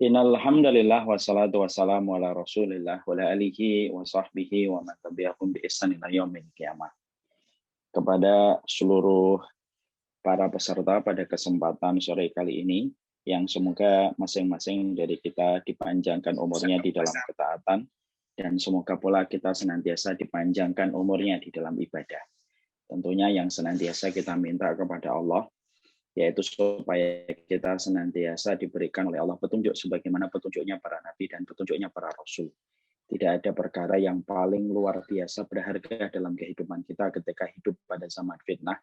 Innal hamdalillah wassalatu wassalamu ala Rasulillah wa ala alihi wa sahbihi wa man tabi'ahum bi ihsan ila yaumil qiyamah. Kepada seluruh para peserta pada kesempatan sore kali ini, yang semoga masing-masing dari kita dipanjangkan umurnya di dalam ketaatan, dan semoga pula kita senantiasa dipanjangkan umurnya di dalam ibadah. Tentunya yang senantiasa kita minta kepada Allah, yaitu supaya kita senantiasa diberikan oleh Allah petunjuk sebagaimana petunjuknya para nabi dan petunjuknya para rasul. Tidak ada perkara yang paling luar biasa berharga dalam kehidupan kita ketika hidup pada zaman fitnah,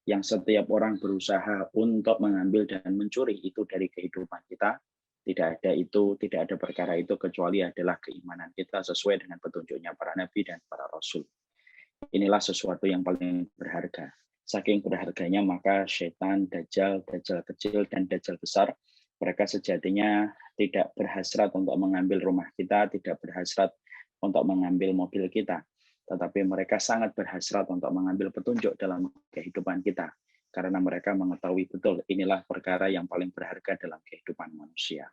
yang setiap orang berusaha untuk mengambil dan mencuri itu dari kehidupan kita. Tidak ada perkara itu kecuali adalah keimanan kita sesuai dengan petunjuknya para nabi dan para rasul. Inilah sesuatu yang paling berharga. Saking berharganya maka setan, dajjal, dajjal kecil, dan dajjal besar, mereka sejatinya tidak berhasrat untuk mengambil rumah kita, tidak berhasrat untuk mengambil mobil kita. Tetapi mereka sangat berhasrat untuk mengambil petunjuk dalam kehidupan kita. Karena mereka mengetahui betul inilah perkara yang paling berharga dalam kehidupan manusia.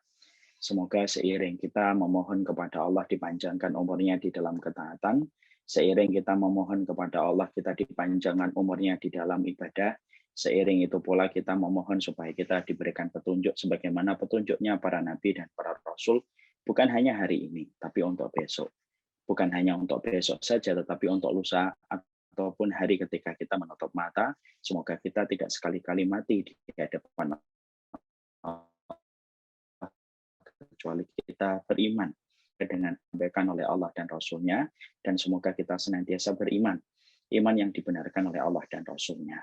Semoga seiring kita memohon kepada Allah dipanjangkan umurnya di dalam ketaatan, seiring kita memohon kepada Allah kita dipanjangkan umurnya di dalam ibadah, seiring itu pula kita memohon supaya kita diberikan petunjuk sebagaimana petunjuknya para nabi dan para rasul, bukan hanya hari ini, tapi untuk besok. Bukan hanya untuk besok saja, tetapi untuk lusa ataupun hari ketika kita menutup mata, semoga kita tidak sekali-kali mati di hadapan Allah, kecuali kita beriman dengan disampaikan oleh Allah dan Rasul-Nya, dan semoga kita senantiasa beriman, iman yang dibenarkan oleh Allah dan Rasul-Nya.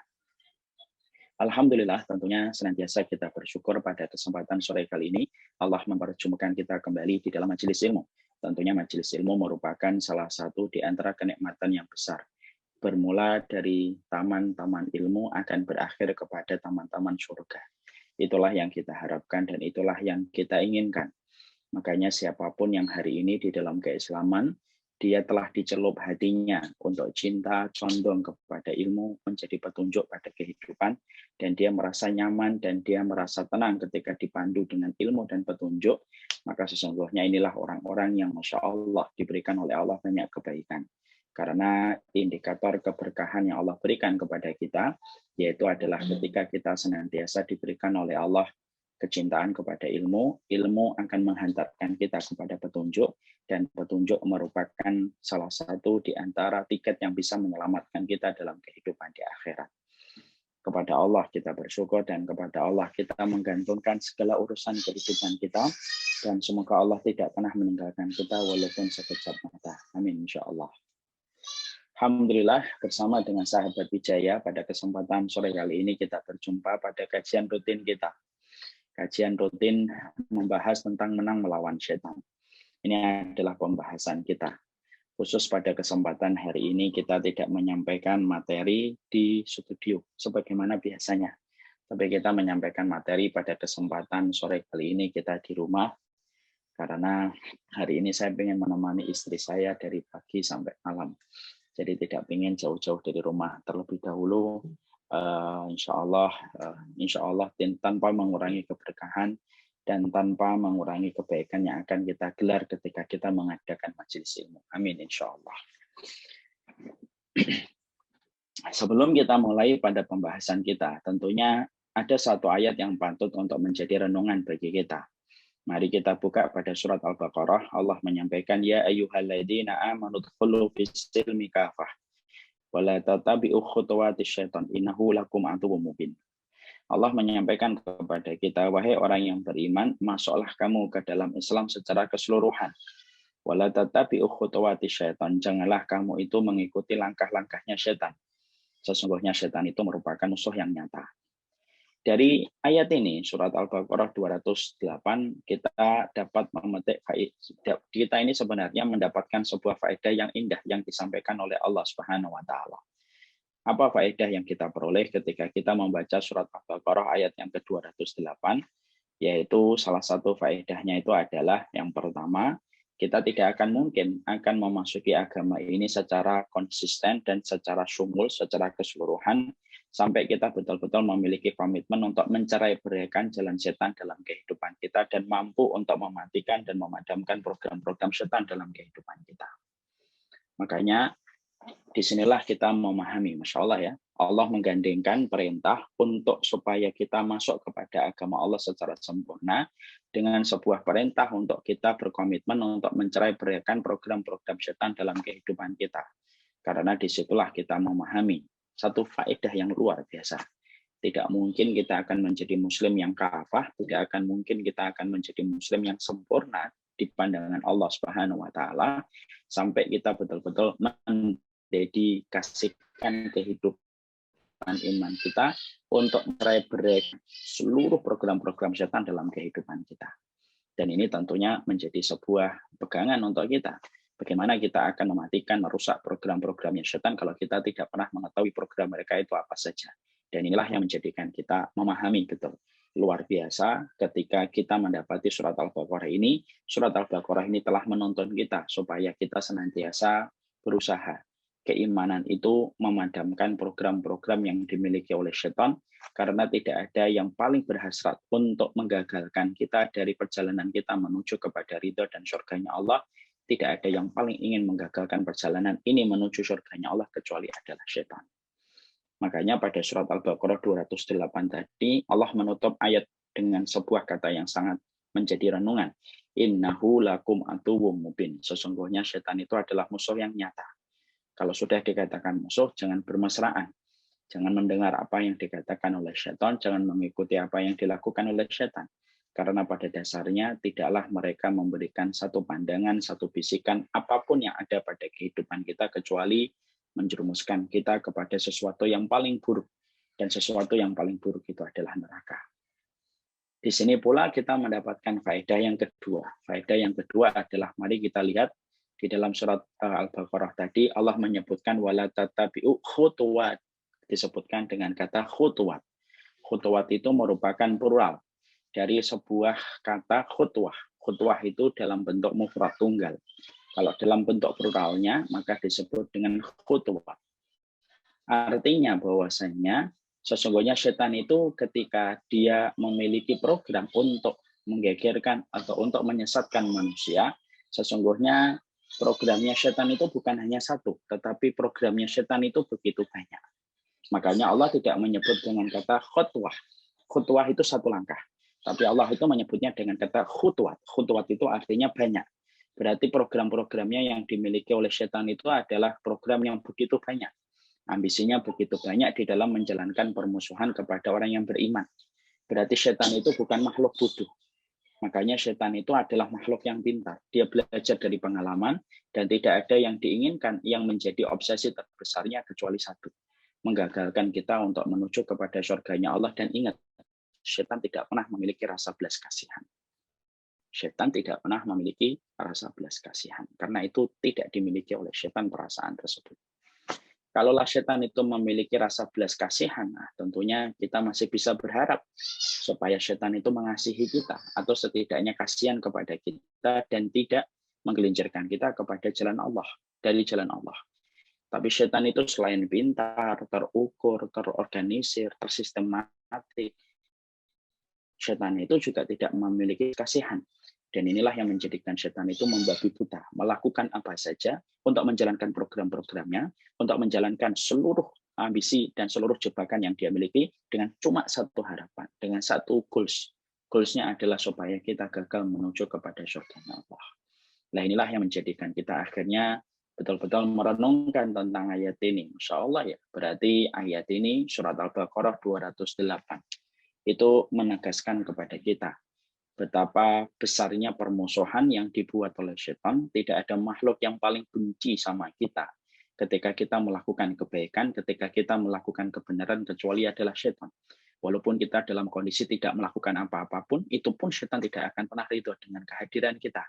Alhamdulillah, tentunya senantiasa kita bersyukur pada kesempatan sore kali ini, Allah mempertemukan kita kembali di dalam majelis ilmu. Tentunya majelis ilmu merupakan salah satu di antara kenikmatan yang besar. Bermula dari taman-taman ilmu akan berakhir kepada taman-taman surga. Itulah yang kita harapkan dan itulah yang kita inginkan. Makanya siapapun yang hari ini di dalam keislaman, dia telah dicelup hatinya untuk cinta, condong kepada ilmu, menjadi petunjuk pada kehidupan, dan dia merasa nyaman dan dia merasa tenang ketika dipandu dengan ilmu dan petunjuk, maka sesungguhnya inilah orang-orang yang Masya Allah diberikan oleh Allah banyak kebaikan. Karena indikator keberkahan yang Allah berikan kepada kita, yaitu adalah ketika kita senantiasa diberikan oleh Allah kecintaan kepada ilmu, ilmu akan menghantarkan kita kepada petunjuk, dan petunjuk merupakan salah satu di antara tiket yang bisa menyelamatkan kita dalam kehidupan di akhirat. Kepada Allah kita bersyukur dan kepada Allah kita menggantungkan segala urusan kehidupan kita, dan semoga Allah tidak pernah meninggalkan kita walaupun sekejap mata. Amin insya Allah. Alhamdulillah, bersama dengan sahabat Wijaya pada kesempatan sore kali ini kita berjumpa pada kajian rutin kita. Kajian rutin membahas tentang menang melawan setan. Ini adalah pembahasan kita. Khusus pada kesempatan hari ini kita tidak menyampaikan materi di studio sebagaimana biasanya. Tapi kita menyampaikan materi pada kesempatan sore kali ini kita di rumah. Karena hari ini saya ingin menemani istri saya dari pagi sampai malam. Jadi tidak ingin jauh-jauh dari rumah terlebih dahulu. Insya Allah tanpa mengurangi keberkahan dan tanpa mengurangi kebaikan yang akan kita gelar ketika kita mengadakan majelis ilmu. Amin insya Allah. Sebelum kita mulai pada pembahasan kita, tentunya ada satu ayat yang patut untuk menjadi renungan bagi kita. Mari kita buka pada surat Al-Baqarah. Allah menyampaikan, Ya ayyuhalladzina amanu dkhulu fis-silmi kafah wala tatabi'u khutuwatis syaitan innahu lakum aduwwum mubin. Allah menyampaikan kepada kita, wahai orang yang beriman, masuklah kamu ke dalam Islam secara keseluruhan. Wala tatabi'u khutuwatis syaitan, janganlah kamu itu mengikuti langkah-langkahnya syaitan. Sesungguhnya syaitan itu merupakan musuh yang nyata. Dari ayat ini, surat Al-Baqarah 208, kita dapat memetik faedah. Kita ini sebenarnya mendapatkan sebuah faedah yang indah yang disampaikan oleh Allah Subhanahu wa taala. Apa faedah yang kita peroleh ketika kita membaca surat Al-Baqarah ayat yang ke-208? Yaitu salah satu faedahnya itu adalah yang pertama, kita tidak akan mungkin akan memasuki agama ini secara konsisten dan secara syumul, secara keseluruhan, sampai kita betul-betul memiliki komitmen untuk mencerai-beraikan jalan setan dalam kehidupan kita dan mampu untuk mematikan dan memadamkan program-program setan dalam kehidupan kita. Makanya disinilah kita memahami, Masya Allah ya, Allah menggandengkan perintah untuk supaya kita masuk kepada agama Allah secara sempurna dengan sebuah perintah untuk kita berkomitmen untuk mencerai-beraikan program-program setan dalam kehidupan kita. Karena disitulah kita memahami satu faedah yang luar biasa. Tidak mungkin kita akan menjadi muslim yang kafah, tidak akan mungkin kita akan menjadi muslim yang sempurna di pandangan Allah Subhanahu wa taala sampai kita betul-betul mendedikasikan kehidupan iman kita untuk mencerai-beraikan seluruh program-program setan dalam kehidupan kita. Dan ini tentunya menjadi sebuah pegangan untuk kita. Bagaimana kita akan mematikan, merusak program-programnya setan kalau kita tidak pernah mengetahui program mereka itu apa saja. Dan inilah yang menjadikan kita memahami betul. Luar biasa ketika kita mendapati surat Al-Baqarah ini. Surat Al-Baqarah ini telah menuntun kita supaya kita senantiasa berusaha. Keimanan itu memadamkan program-program yang dimiliki oleh setan, karena tidak ada yang paling berhasrat untuk menggagalkan kita dari perjalanan kita menuju kepada ridho dan surganya Allah. Tidak ada yang paling ingin menggagalkan perjalanan ini menuju surganya Allah kecuali adalah setan. Makanya pada surat Al-Baqarah 208 tadi Allah menutup ayat dengan sebuah kata yang sangat menjadi renungan. Innahu lakum aduwwum mubin. Sesungguhnya setan itu adalah musuh yang nyata. Kalau sudah dikatakan musuh, jangan bermesraan. Jangan mendengar apa yang dikatakan oleh setan, jangan mengikuti apa yang dilakukan oleh setan. Karena pada dasarnya tidaklah mereka memberikan satu pandangan, satu bisikan, apapun yang ada pada kehidupan kita, kecuali menjerumuskan kita kepada sesuatu yang paling buruk. Dan sesuatu yang paling buruk itu adalah neraka. Di sini pula kita mendapatkan faedah yang kedua. Faedah yang kedua adalah, mari kita lihat di dalam surat Al-Baqarah tadi, Allah menyebutkan wala tatabi'u khutuwat. Disebutkan dengan kata khutuwat. Khutuwat itu merupakan plural dari sebuah kata khutwah. Khutwah itu dalam bentuk mufrad tunggal. Kalau dalam bentuk pluralnya, maka disebut dengan khutwah. Artinya bahwasanya sesungguhnya setan itu ketika dia memiliki program untuk menggegerkan atau untuk menyesatkan manusia, sesungguhnya programnya setan itu bukan hanya satu, tetapi programnya setan itu begitu banyak. Makanya Allah tidak menyebut dengan kata khutwah. Khutwah itu satu langkah. Tapi Allah itu menyebutnya dengan kata khutwat. Khutwat itu artinya banyak. Berarti program-programnya yang dimiliki oleh setan itu adalah program yang begitu banyak. Ambisinya begitu banyak di dalam menjalankan permusuhan kepada orang yang beriman. Berarti setan itu bukan makhluk bodoh. Makanya setan itu adalah makhluk yang pintar. Dia belajar dari pengalaman dan tidak ada yang diinginkan yang menjadi obsesi terbesarnya kecuali satu. Menggagalkan kita untuk menuju kepada surganya Allah. Dan ingat, setan tidak pernah memiliki rasa belas kasihan. Setan tidak pernah memiliki rasa belas kasihan. Karena itu tidak dimiliki oleh setan perasaan tersebut. Kalaulah setan itu memiliki rasa belas kasihan, nah tentunya kita masih bisa berharap supaya setan itu mengasihi kita atau setidaknya kasihan kepada kita dan tidak menggelincirkan kita kepada jalan Allah, dari jalan Allah. Tapi setan itu selain pintar, terukur, terorganisir, tersistematik, setan itu juga tidak memiliki kasihan. Dan inilah yang menjadikan setan itu membabi buta, melakukan apa saja untuk menjalankan program-programnya, untuk menjalankan seluruh ambisi dan seluruh jebakan yang dia miliki dengan cuma satu harapan, dengan satu goals. Goals-nya adalah supaya kita gagal menuju kepada surga Allah. Nah inilah yang menjadikan kita akhirnya betul-betul merenungkan tentang ayat ini. Masya Allah ya, berarti ayat ini surat Al-Baqarah 208 itu menegaskan kepada kita betapa besarnya permusuhan yang dibuat oleh setan. Tidak ada makhluk yang paling benci sama kita ketika kita melakukan kebaikan, ketika kita melakukan kebenaran, kecuali adalah setan. Walaupun kita dalam kondisi tidak melakukan apa-apapun, itu pun setan tidak akan pernah ridho dengan kehadiran kita.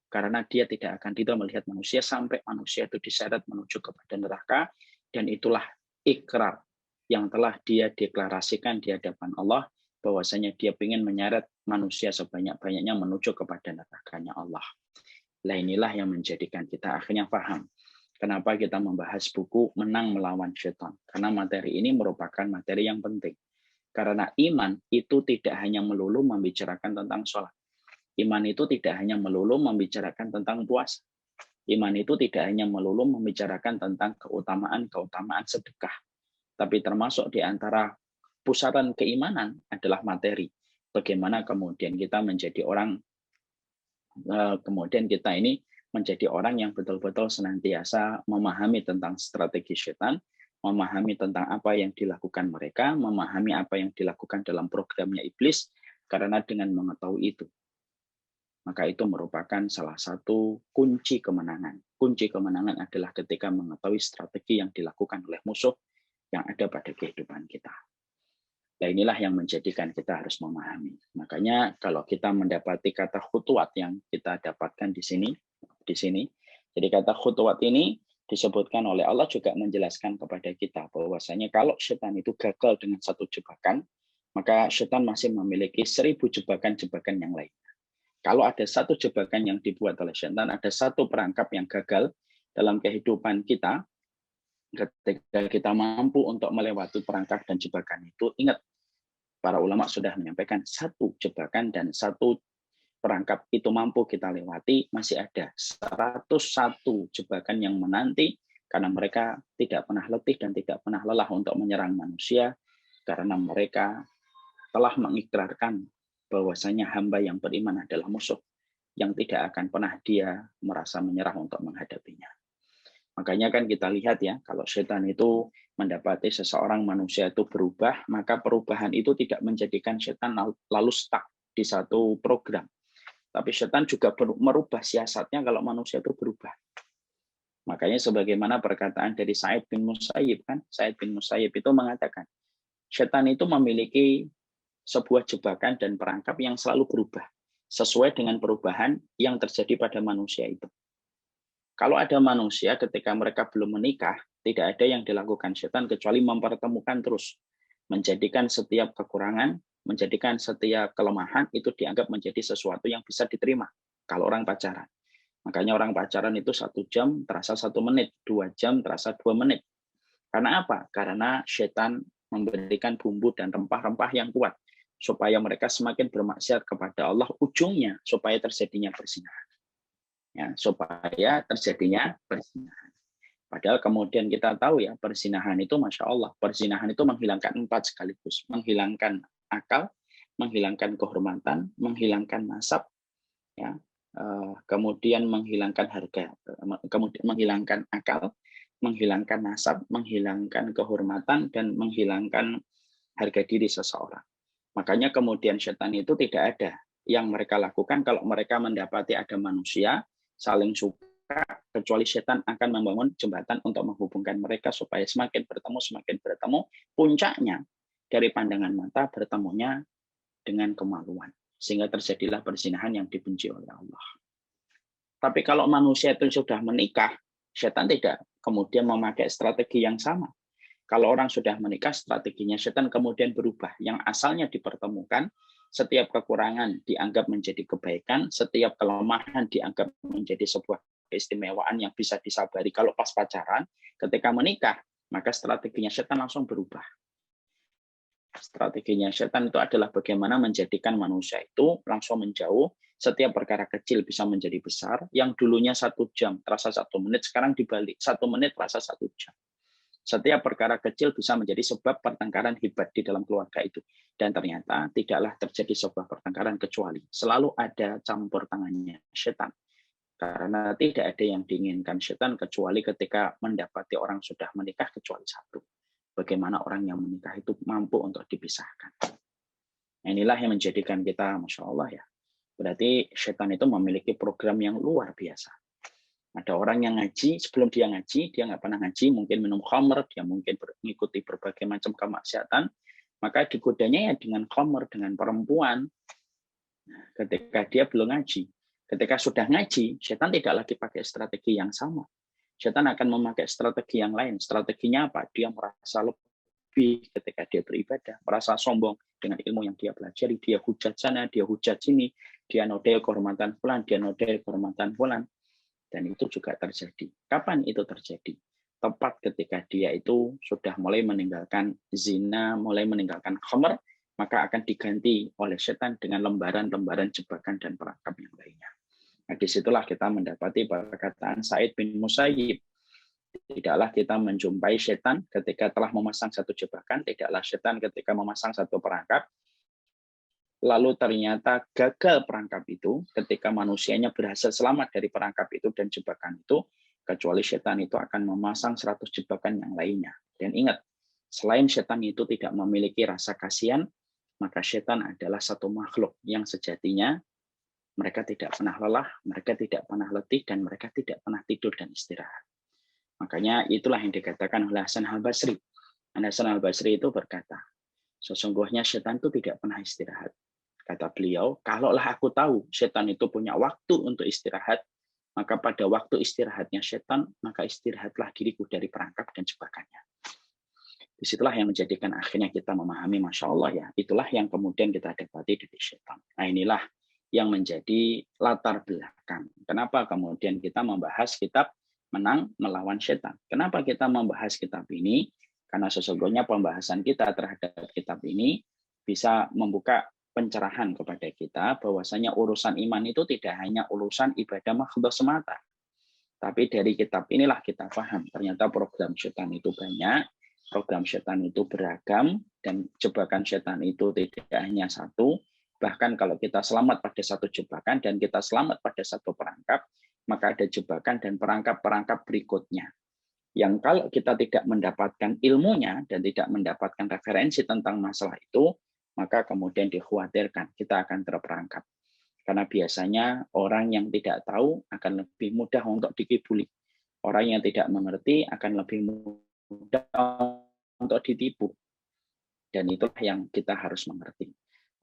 Karena dia tidak akan ridho melihat manusia sampai manusia itu diseret menuju kepada neraka. Dan itulah ikrar yang telah dia deklarasikan di hadapan Allah, bahwasanya dia ingin menyeret manusia sebanyak-banyaknya menuju kepada nerakanya Allah. Nah inilah yang menjadikan kita akhirnya paham Kenapa kita membahas buku Menang Melawan Setan? Karena materi ini merupakan materi yang penting. Karena iman itu tidak hanya melulu membicarakan tentang sholat. Iman itu tidak hanya melulu membicarakan tentang puasa. Iman itu tidak hanya melulu membicarakan tentang keutamaan sedekah. Tapi termasuk di antara pusaran keimanan adalah materi. Bagaimana kemudian kita menjadi orang, kemudian kita ini menjadi orang yang betul-betul senantiasa memahami tentang strategi setan, memahami tentang apa yang dilakukan mereka, memahami apa yang dilakukan dalam programnya iblis, karena dengan mengetahui itu, maka itu merupakan salah satu kunci kemenangan. Kunci kemenangan adalah ketika mengetahui strategi yang dilakukan oleh musuh yang ada pada kehidupan kita. Nah, inilah yang menjadikan kita harus memahami. Makanya kalau kita mendapati kata khutuwat yang kita dapatkan di sini, jadi kata khutuwat ini disebutkan oleh Allah juga menjelaskan kepada kita bahwasanya kalau setan itu gagal dengan satu jebakan, maka setan masih memiliki 1000 jebakan-jebakan yang lain. Kalau ada satu jebakan yang dibuat oleh setan, ada satu perangkap yang gagal dalam kehidupan kita, ketika kita mampu untuk melewati perangkap dan jebakan itu, ingat, para ulama sudah menyampaikan satu jebakan dan satu perangkap itu mampu kita lewati, masih ada 101 jebakan yang menanti, karena mereka tidak pernah letih dan tidak pernah lelah untuk menyerang manusia, karena mereka telah mengikrarkan bahwasanya hamba yang beriman adalah musuh yang tidak akan pernah dia merasa menyerah untuk menghadapinya. Makanya kan kita lihat ya, kalau setan itu mendapati seseorang manusia itu berubah, maka perubahan itu tidak menjadikan setan lalu stuck di satu program. Tapi setan juga merubah siasatnya kalau manusia itu berubah. Makanya sebagaimana perkataan dari Sa'id bin Musayyib, kan, Sa'id bin Musayyib itu mengatakan, setan itu memiliki sebuah jebakan dan perangkap yang selalu berubah sesuai dengan perubahan yang terjadi pada manusia itu. Kalau ada manusia ketika mereka belum menikah, tidak ada yang dilakukan setan kecuali mempertemukan terus, menjadikan setiap kekurangan, menjadikan setiap kelemahan itu dianggap menjadi sesuatu yang bisa diterima kalau orang pacaran. Makanya orang pacaran itu 1 jam terasa 1 menit, 2 jam terasa 2 menit. Karena apa? Karena setan memberikan bumbu dan rempah-rempah yang kuat supaya mereka semakin bermaksiat kepada Allah, ujungnya supaya terjadinya perzinahan. Ya, supaya terjadinya perzinahan. Padahal kemudian kita tahu ya, perzinahan itu Masya Allah, perzinahan itu menghilangkan 4 sekaligus. Menghilangkan akal, menghilangkan kehormatan, menghilangkan nasab, ya, kemudian menghilangkan harga, kemudian menghilangkan akal, menghilangkan nasab, menghilangkan kehormatan, dan menghilangkan harga diri seseorang. Makanya kemudian setan itu tidak ada yang mereka lakukan kalau mereka mendapati ada manusia saling suka, kecuali setan akan membangun jembatan untuk menghubungkan mereka supaya semakin bertemu, puncaknya dari pandangan mata bertemunya dengan kemaluan, sehingga terjadilah perzinahan yang dibenci oleh Allah. Tapi kalau manusia itu sudah menikah, setan tidak kemudian memakai strategi yang sama. Kalau orang sudah menikah, strateginya setan kemudian berubah. Yang asalnya dipertemukan, setiap kekurangan dianggap menjadi kebaikan, setiap kelemahan dianggap menjadi sebuah keistimewaan yang bisa disabari. Kalau pas pacaran, ketika menikah, maka strateginya setan langsung berubah. Strateginya setan itu adalah bagaimana menjadikan manusia itu langsung menjauh, setiap perkara kecil bisa menjadi besar, yang dulunya 1 jam terasa 1 menit, sekarang dibalik, 1 menit terasa 1 jam. Setiap perkara kecil bisa menjadi sebab pertengkaran hebat di dalam keluarga itu. Dan ternyata tidaklah terjadi sebuah pertengkaran kecuali selalu ada campur tangannya setan. Karena tidak ada yang diinginkan setan kecuali ketika mendapati orang sudah menikah kecuali satu. Bagaimana orang yang menikah itu mampu untuk dipisahkan. Inilah yang menjadikan kita, Masya Allah ya. Berarti setan itu memiliki program yang luar biasa. Ada orang yang ngaji, sebelum dia ngaji, dia nggak pernah ngaji, mungkin minum khamr, dia mungkin mengikuti berbagai macam kemaksiatan, maka digodanya ya dengan khamr, dengan perempuan, ketika dia belum ngaji. Ketika sudah ngaji, setan tidak lagi pakai strategi yang sama. Setan akan memakai strategi yang lain. Strateginya apa? Dia merasa lebih ketika dia beribadah, merasa sombong dengan ilmu yang dia pelajari, dia hujat sana, dia hujat sini, dia nodai kehormatan fulan, dia nodai kehormatan fulan. Dan itu juga terjadi. Kapan itu terjadi? Tepat ketika dia itu sudah mulai meninggalkan zina, mulai meninggalkan khamr, maka akan diganti oleh setan dengan lembaran-lembaran jebakan dan perangkap yang lainnya. Nah, disitulah kita mendapati perkataan Sa'id bin Musayyib, tidaklah kita menjumpai setan ketika telah memasang satu jebakan, tidaklah setan ketika memasang satu perangkap, lalu ternyata gagal perangkap itu ketika manusianya berhasil selamat dari perangkap itu dan jebakan itu, kecuali setan itu akan memasang 100 jebakan yang lainnya. Dan ingat, selain setan itu tidak memiliki rasa kasihan, maka setan adalah satu makhluk yang sejatinya mereka tidak pernah lelah, mereka tidak pernah letih, dan mereka tidak pernah tidur dan istirahat. Makanya itulah yang dikatakan oleh Hasan al-Basri. Hasan al-Basri itu berkata, sesungguhnya setan itu tidak pernah istirahat. Kata beliau, kalaulah aku tahu setan itu punya waktu untuk istirahat, maka pada waktu istirahatnya setan, maka istirahatlah diriku dari perangkap dan jebakannya. Disitulah yang menjadikan akhirnya kita memahami, Masya Allah ya, itulah yang kemudian kita dapati dari setan. Nah inilah yang menjadi latar belakang. Kenapa kemudian kita membahas kitab Menang Melawan Setan? Kenapa kita membahas kitab ini? Karena sesungguhnya pembahasan kita terhadap kitab ini bisa membuka pencerahan kepada kita bahwasanya urusan iman itu tidak hanya urusan ibadah makhluk semata. Tapi dari kitab inilah kita paham ternyata program setan itu banyak, program setan itu beragam, dan jebakan setan itu tidak hanya satu. Bahkan kalau kita selamat pada satu jebakan dan kita selamat pada satu perangkap, maka ada jebakan dan perangkap-perangkap berikutnya. Yang kalau kita tidak mendapatkan ilmunya dan tidak mendapatkan referensi tentang masalah itu, maka kemudian dikhawatirkan kita akan terperangkap. Karena biasanya orang yang tidak tahu akan lebih mudah untuk dikibuli. Orang yang tidak mengerti akan lebih mudah untuk ditipu. Dan itulah yang kita harus mengerti.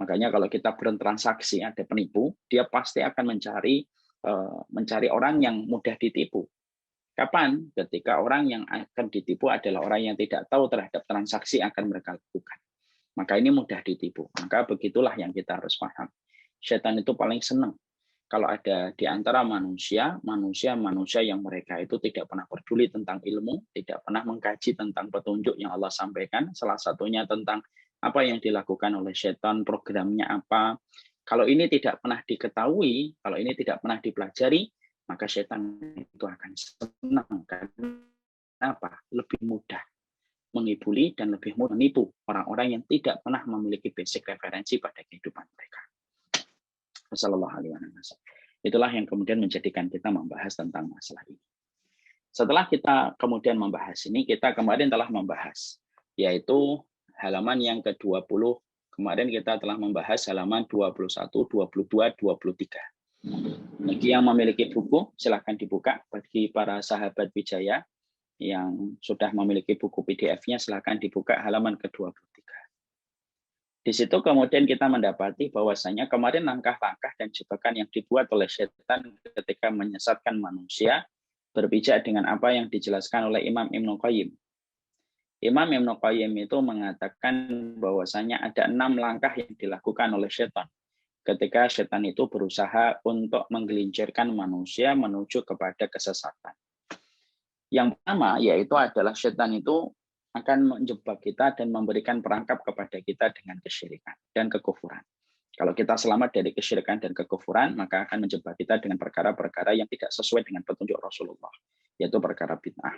Makanya kalau kita bertransaksi, ada penipu, dia pasti akan mencari orang yang mudah ditipu. Kapan? Ketika orang yang akan ditipu adalah orang yang tidak tahu terhadap transaksi yang akan mereka lakukan. Maka ini mudah ditipu. Maka begitulah yang kita harus paham. Setan itu paling senang kalau ada di antara manusia yang mereka itu tidak pernah peduli tentang ilmu, tidak pernah mengkaji tentang petunjuk yang Allah sampaikan, salah satunya tentang apa yang dilakukan oleh setan, programnya apa. Kalau ini tidak pernah diketahui, kalau ini tidak pernah dipelajari, maka setan itu akan senang. Kenapa? Lebih mudah mengibuli dan lebih mudah menipu orang-orang yang tidak pernah memiliki basic referensi pada kehidupan mereka. Itulah yang kemudian menjadikan kita membahas tentang masalah ini. Setelah kita kemudian membahas ini, kita kemarin telah membahas, yaitu halaman yang ke-20. Kemarin kita telah membahas halaman 21, 22, 23. Bagi yang memiliki buku, silakan dibuka. Bagi para sahabat Wijaya yang sudah memiliki buku PDF-nya, silakan dibuka halaman ke-23. Di situ kemudian kita mendapati bahwasanya kemarin langkah-langkah dan jebakan yang dibuat oleh setan ketika menyesatkan manusia berpijak dengan apa yang dijelaskan oleh Imam Ibnu Qayyim. Imam Ibnu Qayyim itu mengatakan bahwasanya ada 6 langkah yang dilakukan oleh setan ketika setan itu berusaha untuk menggelincirkan manusia menuju kepada kesesatan. Yang pertama yaitu adalah setan itu akan menjebak kita dan memberikan perangkap kepada kita dengan kesyirikan dan kekufuran. Kalau kita selamat dari kesyirikan dan kekufuran, maka akan menjebak kita dengan perkara-perkara yang tidak sesuai dengan petunjuk Rasulullah, yaitu perkara bid'ah.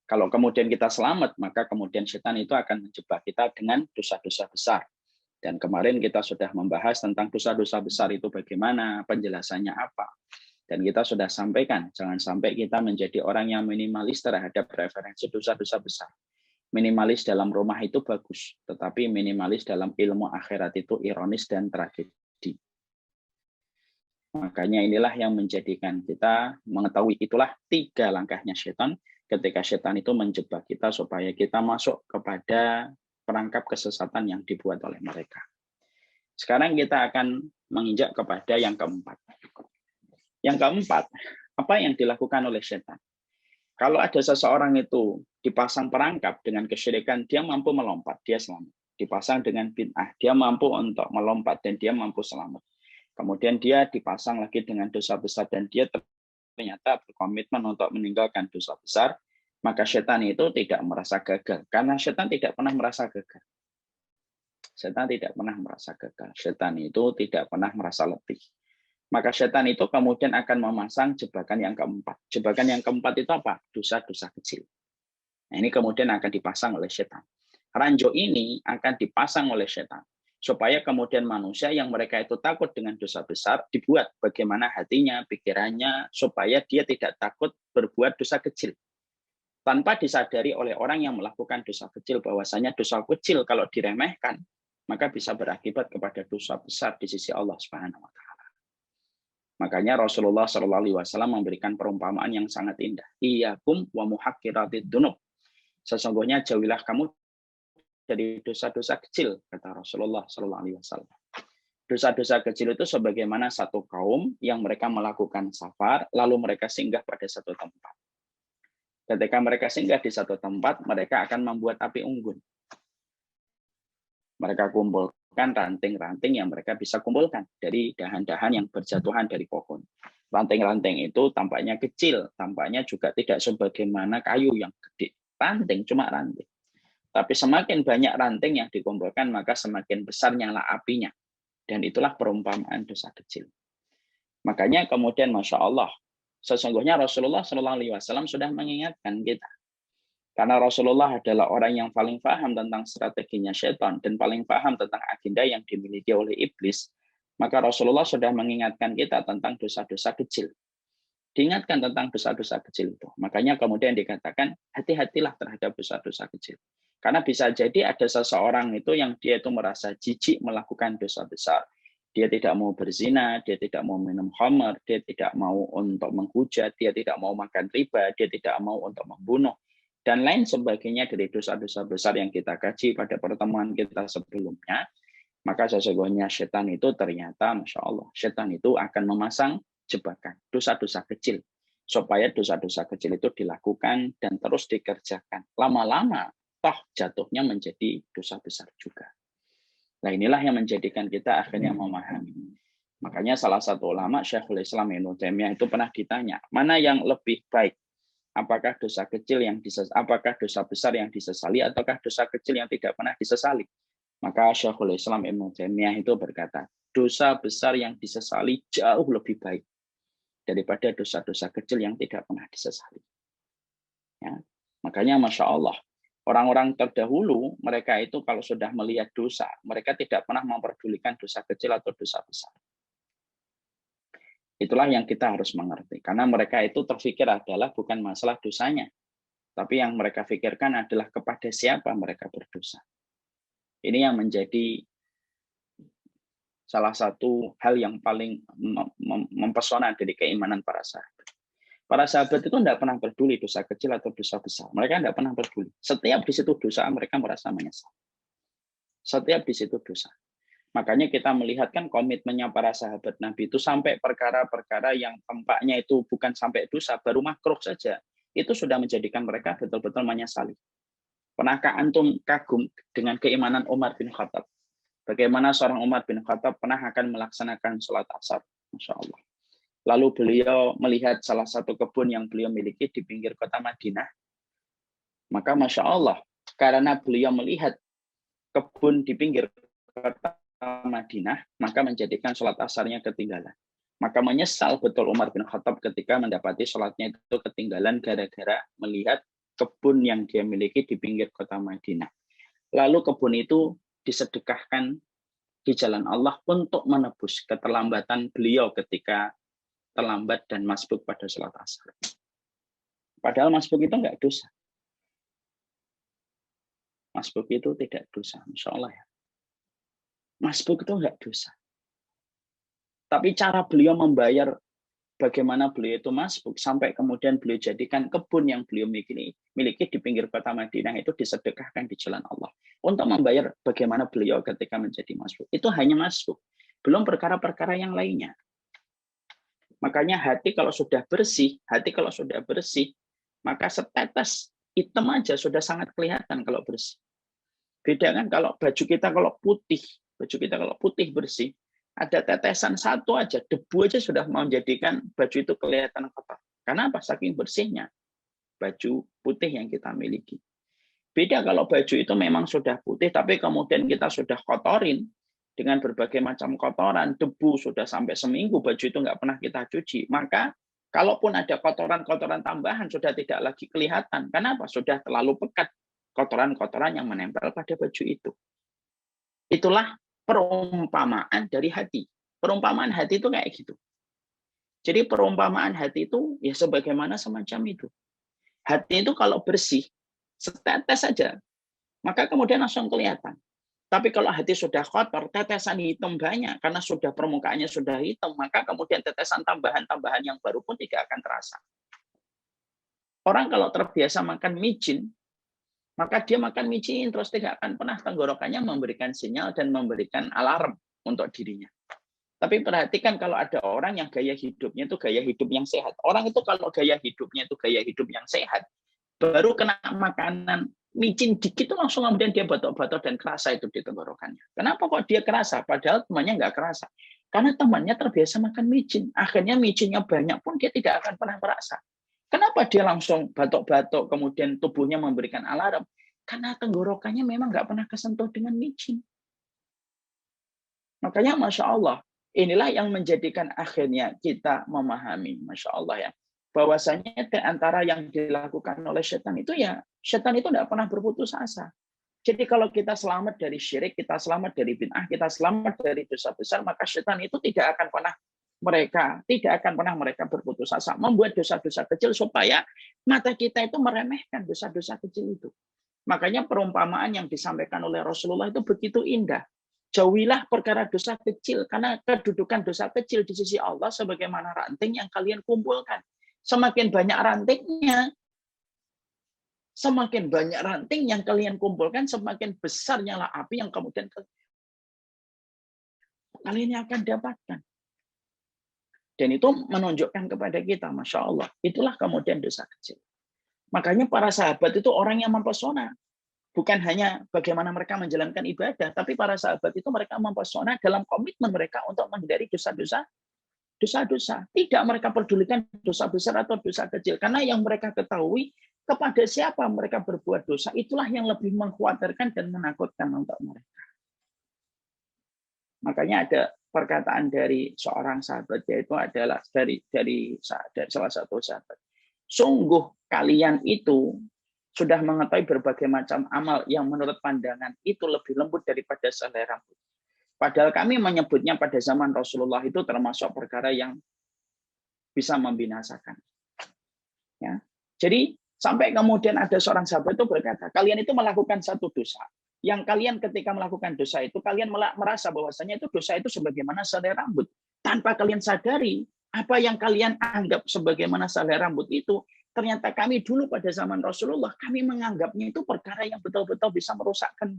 Kalau kemudian kita selamat, maka kemudian setan itu akan menjebak kita dengan dosa-dosa besar. Dan kemarin kita sudah membahas tentang dosa-dosa besar itu bagaimana, penjelasannya apa. Dan kita sudah sampaikan, jangan sampai kita menjadi orang yang minimalis terhadap referensi dosa-dosa besar. Minimalis dalam rumah itu bagus, tetapi minimalis dalam ilmu akhirat itu ironis dan tragedi. Makanya inilah yang menjadikan kita mengetahui itulah 3 langkahnya setan ketika setan itu menjebak kita supaya kita masuk kepada perangkap kesesatan yang dibuat oleh mereka. Sekarang kita akan menginjak kepada yang keempat. Yang keempat, apa yang dilakukan oleh setan? Kalau ada seseorang itu dipasang perangkap dengan kesyirikan, dia mampu melompat, dia selamat. Dipasang dengan bid'ah, dia mampu untuk melompat dan dia mampu selamat. Kemudian dia dipasang lagi dengan dosa besar dan dia ternyata berkomitmen untuk meninggalkan dosa besar, maka setan itu tidak merasa gagal. Karena setan tidak pernah merasa gagal. Setan tidak pernah merasa gagal. Setan itu tidak pernah merasa letih. Maka setan itu kemudian akan memasang jebakan yang keempat. Jebakan yang keempat itu apa? Dosa-dosa kecil. Nah, ini kemudian akan dipasang oleh setan. Ranjau ini akan dipasang oleh setan. Supaya kemudian manusia yang mereka itu takut dengan dosa besar, dibuat bagaimana hatinya, pikirannya, supaya dia tidak takut berbuat dosa kecil. Tanpa disadari oleh orang yang melakukan dosa kecil, bahwasanya dosa kecil kalau diremehkan, maka bisa berakibat kepada dosa besar di sisi Allah Subhanahu wa Ta'ala. Makanya Rasulullah SAW memberikan perumpamaan yang sangat indah. Iyyakum wa muhaqqiratid dzunub. Sesungguhnya jauhilah kamu dari dosa-dosa kecil, kata Rasulullah SAW. Dosa-dosa kecil itu sebagaimana satu kaum yang mereka melakukan safar, lalu mereka singgah pada satu tempat. Ketika mereka singgah di satu tempat, mereka akan membuat api unggun. Mereka kumpulkan ranting-ranting yang mereka bisa kumpulkan dari dahan-dahan yang berjatuhan dari pohon. Ranting-ranting itu tampaknya kecil, tampaknya juga tidak sebagaimana kayu yang gede. Ranting, cuma ranting. Tapi semakin banyak ranting yang dikumpulkan, maka semakin besar nyala apinya. Dan itulah perumpamaan dosa kecil. Makanya kemudian Masya Allah, sesungguhnya Rasulullah SAW sudah mengingatkan kita. Karena Rasulullah adalah orang yang paling paham tentang strateginya syaitan dan paling paham tentang agenda yang dimiliki oleh iblis, maka Rasulullah sudah mengingatkan kita tentang dosa-dosa kecil. Diingatkan tentang dosa-dosa kecil itu. Makanya kemudian dikatakan, hati-hatilah terhadap dosa-dosa kecil. Karena bisa jadi ada seseorang itu yang dia itu merasa jijik melakukan dosa besar. Dia tidak mau berzina, dia tidak mau minum khamar, dia tidak mau untuk menghujat, dia tidak mau makan riba, dia tidak mau untuk membunuh, dan lain sebagainya dari dosa-dosa besar yang kita kaji pada pertemuan kita sebelumnya. Maka sesungguhnya setan itu ternyata, Masya Allah, setan itu akan memasang jebakan dosa-dosa kecil. Supaya dosa-dosa kecil itu dilakukan dan terus dikerjakan. Lama-lama, toh jatuhnya menjadi dosa besar juga. Nah inilah yang menjadikan kita akhirnya memahami. Makanya salah satu ulama, Syekhul Islam Ibnu Taimiyah itu pernah ditanya, mana yang lebih baik? Apakah dosa kecil apakah dosa besar yang disesali ataukah dosa kecil yang tidak pernah disesali? Maka Syekhul Islam Ibnu Taimiyah itu berkata, dosa besar yang disesali jauh lebih baik daripada dosa-dosa kecil yang tidak pernah disesali. Ya. Makanya Masya Allah, orang-orang terdahulu, mereka itu kalau sudah melihat dosa, mereka tidak pernah memperdulikan dosa kecil atau dosa besar. Itulah yang kita harus mengerti. Karena mereka itu terfikir adalah bukan masalah dosanya. Tapi yang mereka pikirkan adalah kepada siapa mereka berdosa. Ini yang menjadi salah satu hal yang paling mempesona dari keimanan para sahabat. Para sahabat itu tidak pernah peduli dosa kecil atau dosa besar. Mereka tidak pernah peduli. Setiap di situ dosa, mereka merasa menyesal. Setiap di situ dosa. Makanya kita melihatkan komitmennya para sahabat Nabi itu sampai perkara-perkara yang tampaknya itu bukan sampai dosa, baru makruh saja. Itu sudah menjadikan mereka betul-betul menyesali. Pernahkah antum kagum dengan keimanan Umar bin Khattab? Bagaimana seorang Umar bin Khattab pernah akan melaksanakan sholat asar? Masya Allah. Lalu beliau melihat salah satu kebun yang beliau miliki di pinggir kota Madinah. Maka Masya Allah, karena beliau melihat kebun di pinggir kota Madinah, maka menjadikan sholat asarnya ketinggalan. Maka menyesal betul Umar bin Khattab ketika mendapati sholatnya itu ketinggalan gara-gara melihat kebun yang dia miliki di pinggir kota Madinah. Lalu kebun itu disedekahkan di jalan Allah untuk menebus keterlambatan beliau ketika terlambat dan masbuk pada sholat asar. Padahal masbuk itu enggak dosa. Masbuk itu tidak dosa, Masya Allah ya. Masbuk itu enggak dosa. Tapi cara beliau membayar bagaimana beliau itu masbuk sampai kemudian beliau jadikan kebun yang beliau miliki di pinggir kota Madinah itu disedekahkan di jalan Allah untuk membayar bagaimana beliau ketika menjadi masbuk. Itu hanya masbuk, belum perkara-perkara yang lainnya. Makanya hati kalau sudah bersih, maka setetes hitam aja sudah sangat kelihatan kalau bersih. Beda kan kalau baju kita kalau putih bersih, ada tetesan satu aja, debu aja sudah menjadikan baju itu kelihatan kotor. Karena apa? Saking bersihnya baju putih yang kita miliki. Beda kalau baju itu memang sudah putih, tapi kemudian kita sudah kotorin dengan berbagai macam kotoran, debu sudah sampai seminggu, baju itu nggak pernah kita cuci. Maka kalaupun ada kotoran-kotoran tambahan, sudah tidak lagi kelihatan. Kenapa? Sudah terlalu pekat kotoran-kotoran yang menempel pada baju itu. Itulah perumpamaan dari hati. Perumpamaan hati itu kayak gitu. Jadi perumpamaan hati itu ya sebagaimana semacam itu. Hati itu kalau bersih, setetes saja, maka kemudian langsung kelihatan. Tapi kalau hati sudah kotor, tetesan hitam banyak, karena sudah permukaannya sudah hitam, maka kemudian tetesan tambahan-tambahan yang baru pun tidak akan terasa. Orang kalau terbiasa makan micin, maka dia makan micin terus tidak akan pernah tenggorokannya memberikan sinyal dan memberikan alarm untuk dirinya. Tapi perhatikan kalau ada orang yang gaya hidupnya itu gaya hidup yang sehat. Orang itu kalau gaya hidupnya itu gaya hidup yang sehat, baru kena makanan micin dikit itu langsung kemudian dia batuk-batuk dan kerasa itu di tenggorokannya. Kenapa kok dia kerasa? Padahal temannya nggak kerasa. Karena temannya terbiasa makan micin. Akhirnya micinnya banyak pun dia tidak akan pernah merasa. Kenapa dia langsung batuk-batuk, kemudian tubuhnya memberikan alarm? Karena tenggorokannya memang nggak pernah kesentuh dengan micin. Makanya Masya Allah, inilah yang menjadikan akhirnya kita memahami, Masya Allah ya, bahwasanya di antara yang dilakukan oleh setan itu ya, setan itu tidak pernah berputus asa. Jadi kalau kita selamat dari syirik, kita selamat dari bid'ah, kita selamat dari dosa besar, maka setan itu tidak akan pernah mereka berputus asa, membuat dosa-dosa kecil supaya mata kita itu meremehkan dosa-dosa kecil itu. Makanya perumpamaan yang disampaikan oleh Rasulullah itu begitu indah. Jauhilah perkara dosa kecil, karena kedudukan dosa kecil di sisi Allah sebagaimana ranting yang kalian kumpulkan. Semakin banyak ranting yang kalian kumpulkan, semakin besar nyala api yang kemudian kalian akan dapatkan. Dan itu menunjukkan kepada kita, Masya Allah, itulah kemudian dosa kecil. Makanya para sahabat itu orang yang mempesona. Bukan hanya bagaimana mereka menjalankan ibadah, tapi para sahabat itu mereka mempesona dalam komitmen mereka untuk menghindari dosa-dosa. Tidak mereka pedulikan dosa besar atau dosa kecil. Karena yang mereka ketahui, kepada siapa mereka berbuat dosa, itulah yang lebih mengkhawatirkan dan menakutkan untuk mereka. Makanya ada perkataan dari seorang sahabat, yaitu adalah dari salah satu sahabat. Sungguh kalian itu sudah mengetahui berbagai macam amal yang menurut pandangan itu lebih lembut daripada selai rambut. Padahal kami menyebutnya pada zaman Rasulullah itu termasuk perkara yang bisa membinasakan. Ya. Jadi sampai kemudian ada seorang sahabat itu berkata, kalian itu melakukan satu dosa. Yang kalian ketika melakukan dosa itu, kalian merasa bahwasanya itu dosa itu sebagaimana selai rambut. Tanpa kalian sadari, apa yang kalian anggap sebagaimana selai rambut itu, ternyata kami dulu pada zaman Rasulullah, kami menganggapnya itu perkara yang betul-betul bisa merusakkan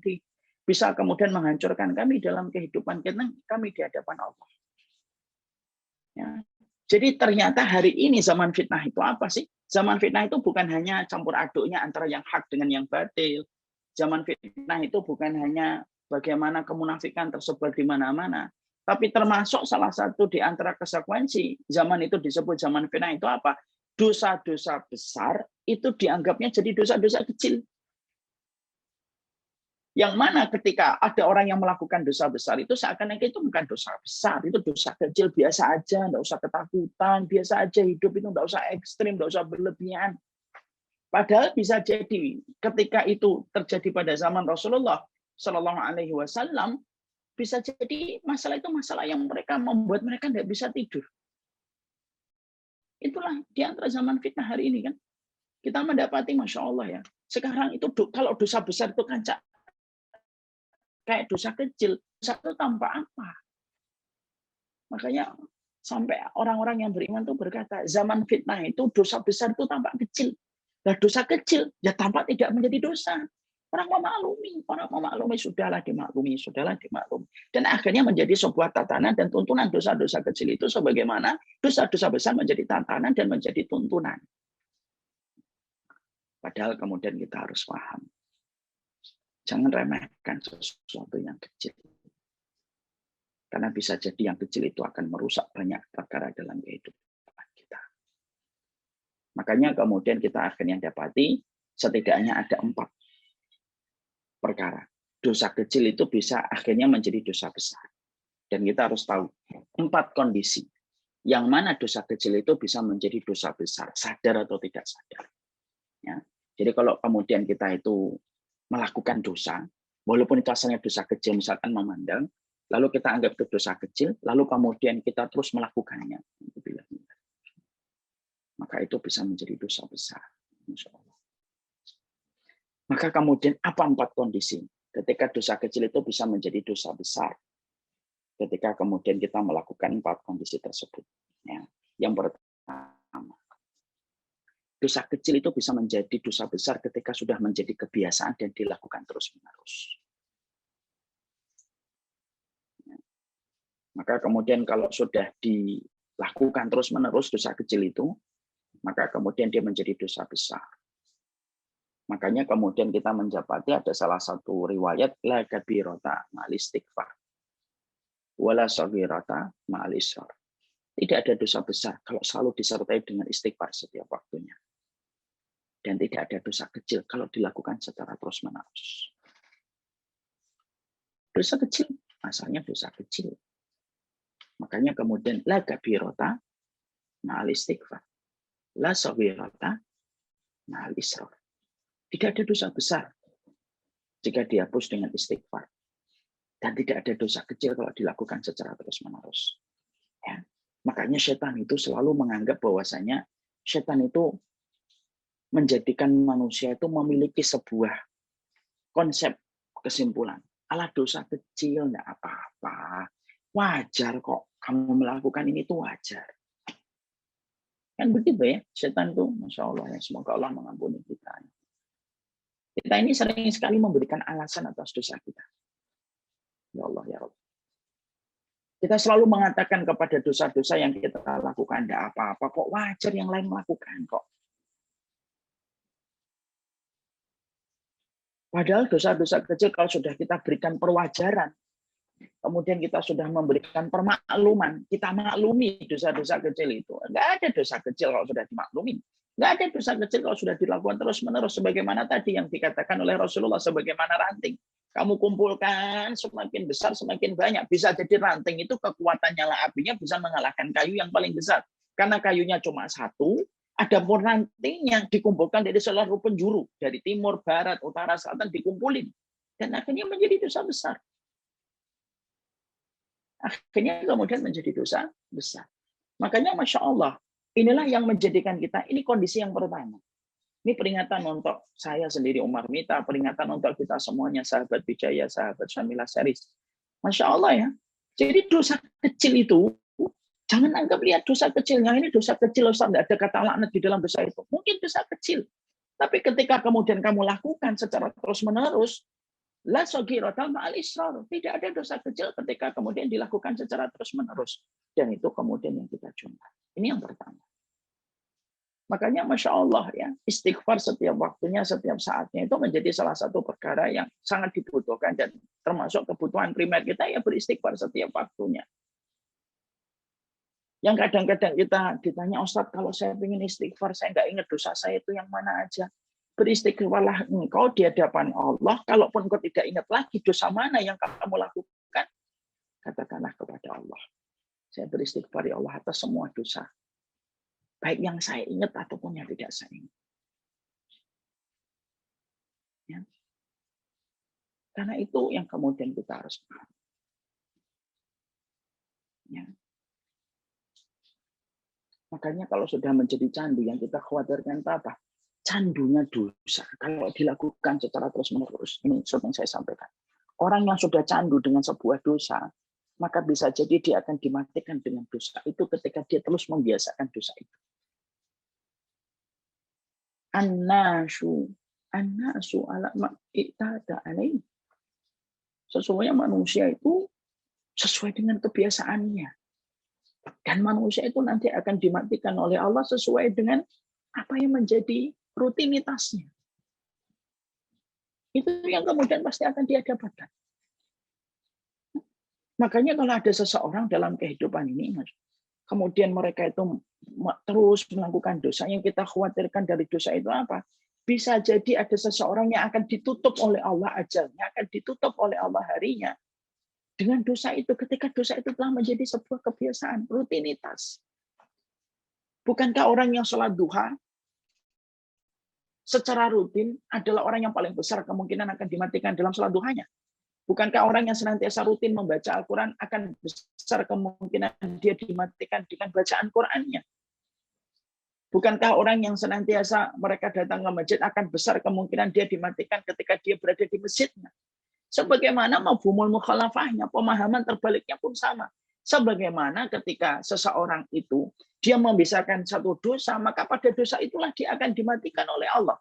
bisa kemudian menghancurkan kami dalam kehidupan kami di hadapan Allah. Ya. Jadi ternyata hari ini zaman fitnah itu apa sih? Zaman fitnah itu bukan hanya campur aduknya antara yang hak dengan yang batil. Zaman fitnah itu bukan hanya bagaimana kemunafikan tersebar di mana-mana. Tapi termasuk salah satu di antara konsekuensi zaman itu disebut zaman fitnah itu apa? Dosa-dosa besar itu dianggapnya jadi dosa-dosa kecil. Yang mana ketika ada orang yang melakukan dosa besar itu seakan-akan itu bukan dosa besar, itu dosa kecil biasa aja, nggak usah ketakutan, biasa aja hidup itu nggak usah ekstrim, nggak usah berlebihan. Padahal bisa jadi ketika itu terjadi pada zaman Rasulullah Shallallahu Alaihi Wasallam, bisa jadi masalah itu masalah yang membuat mereka nggak bisa tidur. Itulah di antara zaman fitnah hari ini kan. Kita mendapati, Masya Allah ya, sekarang itu kalau dosa besar itu kan kayak dosa kecil, dosa itu tanpa apa. Makanya sampai orang-orang yang beriman itu berkata, zaman fitnah itu dosa besar itu tampak kecil. Nah dosa kecil ya tampak tidak menjadi dosa. Orang memaklumi, sudahlah dimaklumi. Dan akhirnya menjadi sebuah tatanan dan tuntunan dosa-dosa kecil itu sebagaimana dosa-dosa besar menjadi tatanan dan menjadi tuntunan. Padahal kemudian kita harus paham. Jangan remehkan sesuatu yang kecil. Karena bisa jadi yang kecil itu akan merusak banyak perkara dalam kehidupan kita. Makanya kemudian kita akhirnya dapati setidaknya ada 4 perkara. Dosa kecil itu bisa akhirnya menjadi dosa besar. Dan kita harus tahu 4 kondisi. Yang mana dosa kecil itu bisa menjadi dosa besar, sadar atau tidak sadar. Ya. Jadi kalau kemudian kita itu melakukan dosa, walaupun itu asalnya dosa kecil, misalkan memandang, lalu kita anggap itu dosa kecil, lalu kemudian kita terus melakukannya. Maka itu bisa menjadi dosa besar. Insya Allah. Maka kemudian apa 4 kondisi? Ketika dosa kecil itu bisa menjadi dosa besar. Ketika kemudian kita melakukan 4 kondisi tersebut. Ya. Yang pertama, dosa kecil itu bisa menjadi dosa besar ketika sudah menjadi kebiasaan dan dilakukan terus-menerus. Maka kemudian kalau sudah dilakukan terus-menerus dosa kecil itu, maka kemudian dia menjadi dosa besar. Makanya kemudian kita menjapati ada salah satu riwayat la kabirata ma'al istighfar wala saghirata ma'al israr. Tidak ada dosa besar kalau selalu disertai dengan istighfar setiap waktunya. Dan tidak ada dosa kecil kalau dilakukan secara terus-menerus. Dosa kecil, asalnya dosa kecil. Makanya kemudian la kabirata ma'al istighfar, la saghirata ma'al israr. Tidak ada dosa besar jika dihapus dengan istighfar. Dan tidak ada dosa kecil kalau dilakukan secara terus-menerus. Ya. Makanya setan itu selalu menganggap bahwasanya setan itu menjadikan manusia itu memiliki sebuah konsep kesimpulan. Alah dosa kecil, enggak apa-apa. Wajar kok kamu melakukan ini itu wajar. Kan begitu ya, setan itu, Masya Allah, ya, semoga Allah mengampuni kita. Kita ini sering sekali memberikan alasan atas dosa kita. Ya Allah, ya Allah. Kita selalu mengatakan kepada dosa-dosa yang kita lakukan, enggak apa-apa, kok wajar yang lain melakukan kok. Padahal dosa-dosa kecil kalau sudah kita berikan perwajaran, kemudian kita sudah memberikan permakluman, kita maklumi dosa-dosa kecil itu. Enggak ada dosa kecil kalau sudah dimaklumi. Enggak ada dosa kecil kalau sudah dilakukan terus-menerus. Sebagaimana tadi yang dikatakan oleh Rasulullah, sebagaimana ranting. Kamu kumpulkan semakin besar, semakin banyak. Bisa jadi ranting itu kekuatan nyala apinya bisa mengalahkan kayu yang paling besar. Karena kayunya cuma 1, ada pun ranting yang dikumpulkan dari seluruh penjuru. Dari timur, barat, utara, selatan dikumpulin. Dan akhirnya menjadi dosa besar. Akhirnya kemudian menjadi dosa besar. Makanya Masya Allah, inilah yang menjadikan kita, ini kondisi yang pertama. Ini peringatan untuk saya sendiri Umar Mita, peringatan untuk kita semuanya, sahabat Bijaya, sahabat Syamilah Series. Masya Allah ya. Jadi dosa kecil itu, jangan anggap lihat dosa kecilnya, ini dosa kecil, Ustaz, tidak ada kata laknat di dalam dosa itu. Mungkin dosa kecil. Tapi ketika kemudian kamu lakukan secara terus-menerus, la saghiratal ma'al israr. Tidak ada dosa kecil ketika kemudian dilakukan secara terus-menerus. Dan itu kemudian yang kita jumpai. Ini yang pertama. Makanya Masya Allah ya, istighfar setiap waktunya, setiap saatnya itu menjadi salah satu perkara yang sangat dibutuhkan dan termasuk kebutuhan primer kita ya beristighfar setiap waktunya. Yang kadang-kadang kita ditanya, Ustadz kalau saya ingin istighfar, saya nggak ingat dosa saya itu yang mana aja. Beristighfarlah engkau di hadapan Allah, kalaupun engkau tidak ingat lagi dosa mana yang kamu lakukan, katakanlah kepada Allah. Saya beristighfar ya Allah atas semua dosa. Baik yang saya ingat ataupun yang tidak saya ingat. Ya. Karena itu yang kemudian kita harus paham. Ya. Makanya kalau sudah menjadi candu, yang kita khawatirkan apa? Candunya dosa. Kalau dilakukan secara terus-menerus, ini yang saya sampaikan. Orang yang sudah candu dengan sebuah dosa, maka bisa jadi dia akan dimatikan dengan dosa itu ketika dia terus membiasakan dosa itu. An-nasu ala ma'iktada alaih. Sesungguhnya manusia itu sesuai dengan kebiasaannya. Dan manusia itu nanti akan dimatikan oleh Allah sesuai dengan apa yang menjadi rutinitasnya. Itu yang kemudian pasti akan dia dapatkan. Makanya kalau ada seseorang dalam kehidupan ini, kemudian mereka itu terus melakukan dosa, yang kita khawatirkan dari dosa itu apa? Bisa jadi ada seseorang yang akan ditutup oleh Allah ajalnya, akan ditutup oleh Allah harinya. Dengan dosa itu, ketika dosa itu telah menjadi sebuah kebiasaan, rutinitas. Bukankah orang yang sholat duha secara rutin adalah orang yang paling besar kemungkinan akan dimatikan dalam sholat duhanya? Bukankah orang yang senantiasa rutin membaca Al-Quran akan besar kemungkinan dia dimatikan dengan bacaan Qurannya? Bukankah orang yang senantiasa mereka datang ke masjid akan besar kemungkinan dia dimatikan ketika dia berada di masjidnya? Sebagaimana mafhumul mukhalafahnya, pemahaman terbaliknya pun sama. Sebagaimana ketika seseorang itu dia membisarkan satu dosa, maka pada dosa itulah dia akan dimatikan oleh Allah.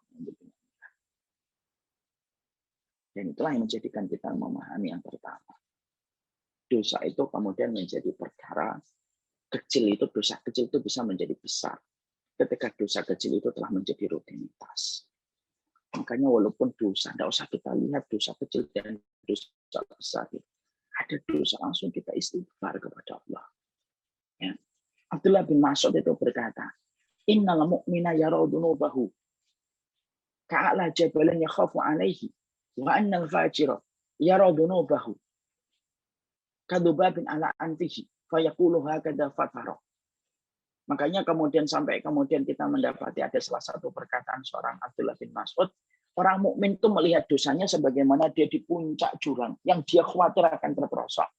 Dan itulah yang menjadikan kita memahami yang pertama. Dosa itu kemudian menjadi perkara kecil, itu dosa kecil itu bisa menjadi besar ketika dosa kecil itu telah menjadi rutinitas. Makanya walaupun dosa, tidak usah kita lihat dosa kecil dan dosa besar. Ada dosa langsung kita istighfar kepada Allah. Ya. Abdullah bin Mas'ud itu berkata, Innal mu'mina yarau dunubahu ka'ala jabalan yakhafu alaihi wa annal fajira yarau dunubahu kadubabin ala antihi fayaqulu hakadha fatara. Makanya kemudian sampai kemudian kita mendapati ada salah satu perkataan seorang Abdullah bin Mas'ud, orang mukmin itu melihat dosanya sebagaimana dia di puncak jurang yang dia khawatir akan terperosok.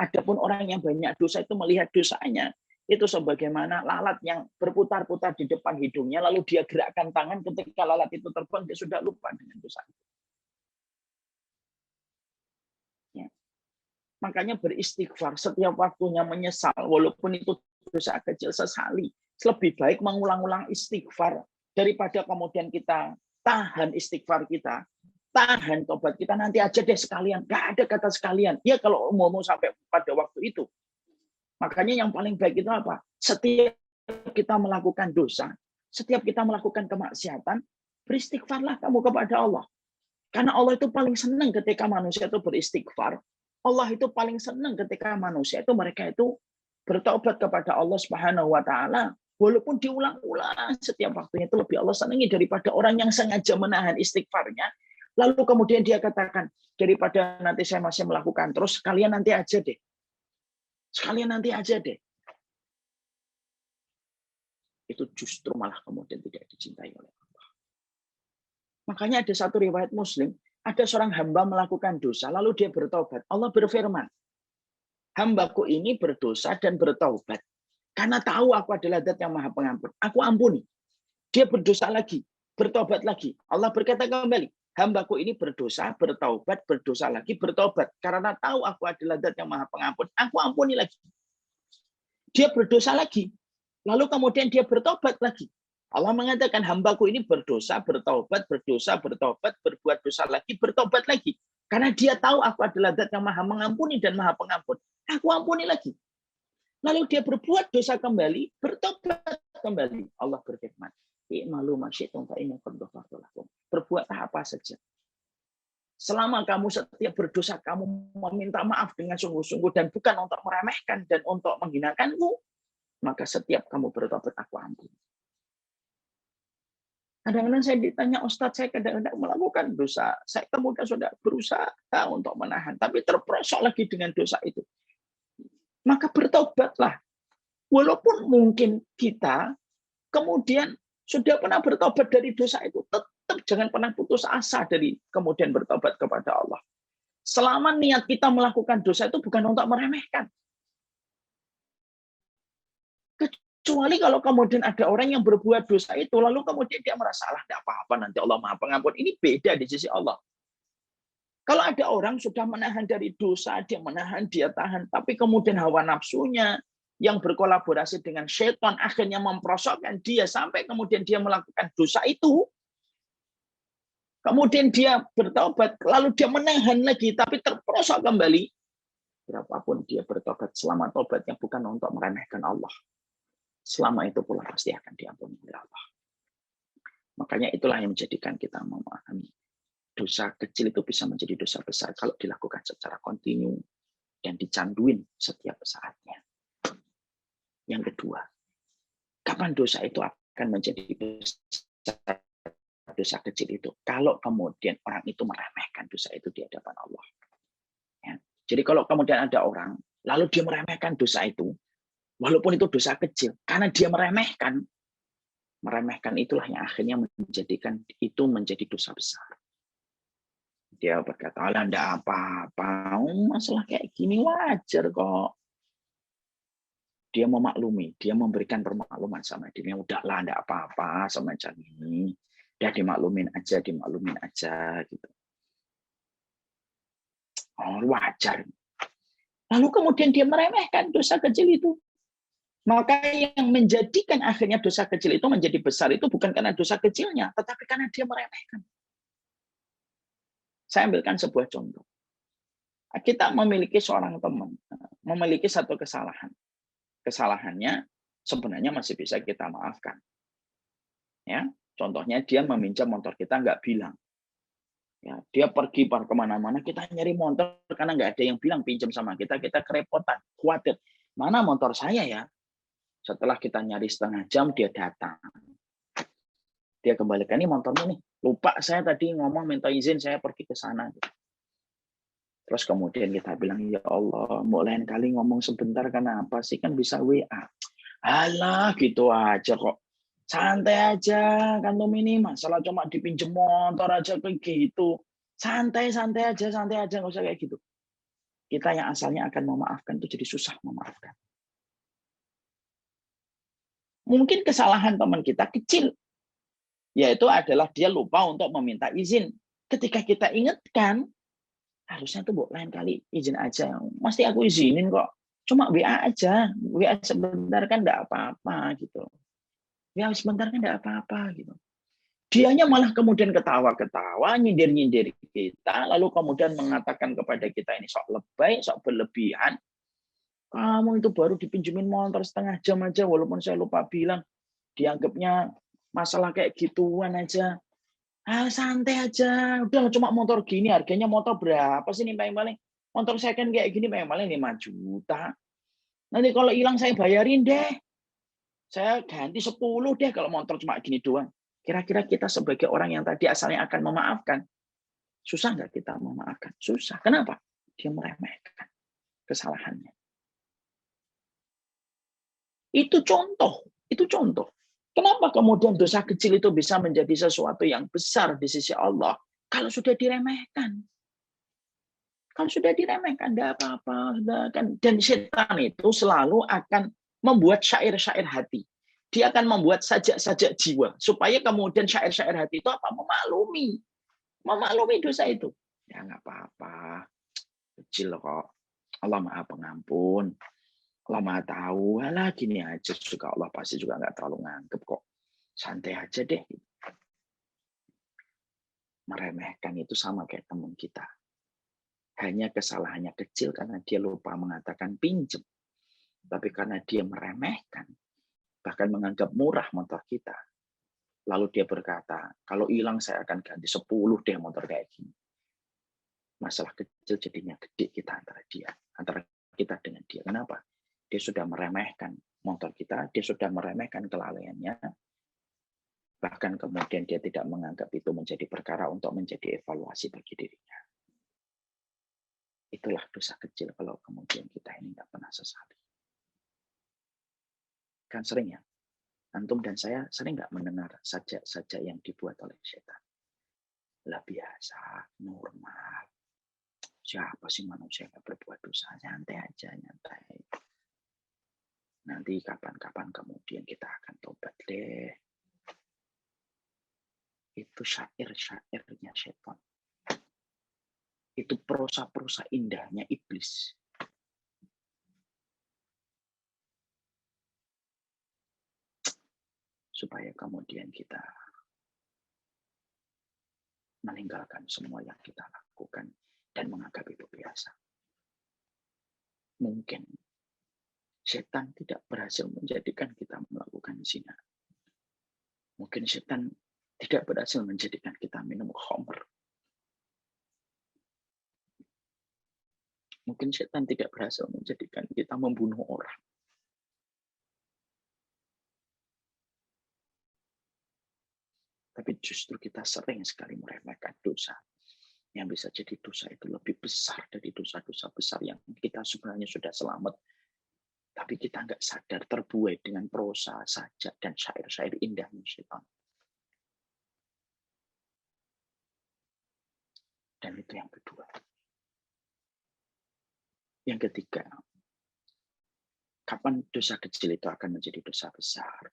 Adapun orang yang banyak dosa itu melihat dosanya itu sebagaimana lalat yang berputar-putar di depan hidungnya, lalu dia gerakkan tangan ketika lalat itu terbang, dia sudah lupa dengan dosa itu. Ya. Makanya beristighfar setiap waktunya, menyesal walaupun itu dosa kecil, sesali. Lebih baik mengulang-ulang istighfar daripada kemudian kita tahan istighfar kita, tahan tobat kita, nanti aja deh sekalian. Gak ada kata sekalian. Ya kalau mau sampai pada waktu itu. Makanya yang paling baik itu apa? Setiap kita melakukan dosa, setiap kita melakukan kemaksiatan, beristighfarlah kamu kepada Allah. Karena Allah itu paling senang ketika manusia itu beristighfar. Allah itu paling senang ketika manusia itu mereka itu bertobat kepada Allah Subhanahu wa taala, walaupun diulang-ulang setiap waktunya, itu lebih Allah senangi daripada orang yang sengaja menahan istighfarnya, lalu kemudian dia katakan, daripada nanti saya masih melakukan terus, sekalian nanti aja deh. Sekalian nanti aja deh. Itu justru malah kemudian tidak dicintai oleh Allah. Makanya ada satu riwayat Muslim, ada seorang hamba melakukan dosa, lalu dia bertobat. Allah berfirman, hambaku ini berdosa dan bertaubat. Karena tahu aku adalah Zat yang Maha Pengampun. Aku ampuni. Dia berdosa lagi, bertobat lagi. Allah berkata kembali, hambaku ini berdosa, bertaubat, berdosa lagi, bertobat. Karena tahu aku adalah Zat yang Maha Pengampun. Aku ampuni lagi. Dia berdosa lagi. Lalu kemudian dia bertobat lagi. Allah mengatakan hambaku ini berdosa, bertobat, berdosa, bertobat, berbuat dosa lagi, bertobat lagi. Karena dia tahu aku adalah Zat yang Maha Mengampuni dan Maha Pengampun. Aku ampuni lagi. Lalu dia berbuat dosa kembali, bertobat kembali. Allah berfirman, berbuat apa saja. Selama kamu setiap berdosa, kamu meminta maaf dengan sungguh-sungguh dan bukan untuk meremehkan dan untuk menghinakanku, maka setiap kamu bertobat, aku ampuni. Kadang-kadang saya ditanya, Ustadz, saya kadang-kadang melakukan dosa. Saya kemudian sudah berusaha untuk menahan, tapi terperosok lagi dengan dosa itu. Maka bertobatlah. Walaupun mungkin kita kemudian sudah pernah bertobat dari dosa itu, tetap jangan pernah putus asa dari kemudian bertobat kepada Allah. Selama niat kita melakukan dosa itu bukan untuk meremehkan. Kecuali kalau kemudian ada orang yang berbuat dosa itu, lalu kemudian dia merasa, lah, tidak apa-apa, nanti Allah Maha Pengampun. Ini beda di sisi Allah. Kalau ada orang sudah menahan dari dosa, dia menahan, dia tahan, tapi kemudian hawa nafsunya yang berkolaborasi dengan setan akhirnya memperosokkan dia sampai kemudian dia melakukan dosa itu, kemudian dia bertobat, lalu dia menahan lagi, tapi terperosok kembali. Berapapun dia bertobat, selama tobatnya bukan untuk meremehkan Allah, selama itu pula pasti akan diampuni oleh Allah. Makanya itulah yang menjadikan kita memahami dosa kecil itu bisa menjadi dosa besar kalau dilakukan secara kontinu dan dicanduin setiap saatnya. Yang kedua, kapan Kapan dosa itu akan menjadi besar? Dosa kecil itu kalau kemudian orang itu meremehkan dosa itu di hadapan Allah. Ya. Jadi kalau kemudian ada orang lalu dia meremehkan dosa itu, walaupun itu dosa kecil, karena dia meremehkan itulah yang akhirnya menjadikan itu menjadi dosa besar. Dia berkata, "Alah, enggak apa-apa, masalah kayak gini wajar kok." Dia memaklumi, dia memberikan permakluman sama dirinya, udahlah enggak apa-apa semacam ini. Udah dimaklumin aja gitu. Oh, wajar. Lalu kemudian dia meremehkan dosa kecil itu. Maka yang menjadikan akhirnya dosa kecil itu menjadi besar itu bukan karena dosa kecilnya, tetapi karena dia meremehkan. Saya ambilkan sebuah contoh. Kita memiliki seorang teman, memiliki satu kesalahan. Kesalahannya sebenarnya masih bisa kita maafkan. Ya, contohnya dia meminjam motor kita nggak bilang. Ya, dia pergi kemana-mana, kita nyari motor karena nggak ada yang bilang pinjam sama kita kerepotan, khawatir. Mana motor saya ya? Setelah kita nyari setengah jam, dia datang. Dia kembalikan, ini motornya nih. Lupa saya tadi ngomong minta izin, saya pergi ke sana. Terus kemudian kita bilang, ya Allah, mau lain kali ngomong sebentar, kenapa sih? Kan bisa WA. Alah, gitu aja kok. Santai aja, kantum ini masalah cuma dipinjem motor aja kayak gitu. Santai aja, nggak usah kayak gitu. Kita yang asalnya akan memaafkan itu jadi susah memaafkan. Mungkin kesalahan teman kita kecil, yaitu adalah dia lupa untuk meminta izin. Ketika kita ingatkan, harusnya tuh lain kali izin aja. Mesti aku izinin kok. Cuma WA aja, WA sebentar kan enggak apa-apa gitu. WA sebentar kan enggak apa-apa gitu. Dianya malah kemudian ketawa-ketawa, nyindir-nyindir kita, lalu kemudian mengatakan kepada kita ini sok lebay, sok berlebihan. Kamu itu baru dipinjemin motor setengah jam aja, walaupun saya lupa bilang, dianggapnya masalah kayak gituan aja. Santai aja, udah cuma motor gini, harganya motor berapa sih nih paling-paling? Motor second kayak gini paling 5 juta. Nanti kalau hilang saya bayarin deh. Saya ganti 10 deh kalau motor cuma gini doang. Kira-kira kita sebagai orang yang tadi asalnya akan memaafkan, susah nggak kita memaafkan? Susah. Kenapa? Dia meremehkan kesalahannya. Itu contoh. Kenapa kemudian dosa kecil itu bisa menjadi sesuatu yang besar di sisi Allah kalau sudah diremehkan? Kalau sudah diremehkan, tidak apa-apa. Dan setan itu selalu akan membuat syair-syair hati. Dia akan membuat sajak-sajak jiwa. Supaya kemudian syair-syair hati itu apa? Memaklumi dosa itu. Ya nggak apa-apa. Kecil kok. Allah Maha Pengampun. Allah Maha tahu. Alah gini aja juga Allah pasti juga nggak terlalu nganggep kok. Santai aja deh. Meremehkan itu sama kayak teman kita. Hanya kesalahannya kecil karena dia lupa mengatakan pinjam. Tapi karena dia meremehkan, bahkan menganggap murah motor kita. Lalu dia berkata, kalau hilang saya akan ganti 10 deh motor kayak gini. Masalah kecil jadinya gede antara kita dengan dia. Kenapa? Dia sudah meremehkan motor kita, dia sudah meremehkan kelalaiannya, bahkan kemudian dia tidak menganggap itu menjadi perkara untuk menjadi evaluasi bagi dirinya. Itulah dosa kecil kalau kemudian kita ini nggak pernah sesali. Kan sering ya, antum dan saya sering nggak mendengar sajak-sajak yang dibuat oleh setan. Lah biasa, normal. Siapa sih manusia yang berbuat dosa? Nyantai aja, nyantai. Nanti kapan-kapan kemudian kita akan tobat deh. Itu syair-syairnya setan. Itu prosa-prosa indahnya iblis. Supaya kemudian kita meninggalkan semua yang kita lakukan dan menganggap itu biasa. Mungkin setan tidak berhasil menjadikan kita melakukan zina. Mungkin setan tidak berhasil menjadikan kita minum khamr. Mungkin setan tidak berhasil menjadikan kita membunuh orang. Tapi justru kita sering sekali meremehkan dosa. Yang bisa jadi dosa itu lebih besar dari dosa-dosa besar yang kita sebenarnya sudah selamat. Tapi kita nggak sadar terbuai dengan prosa, sajak, dan syair-syair indahnya syaitan. Dan itu yang kedua. Yang ketiga, kapan dosa kecil itu akan menjadi dosa besar?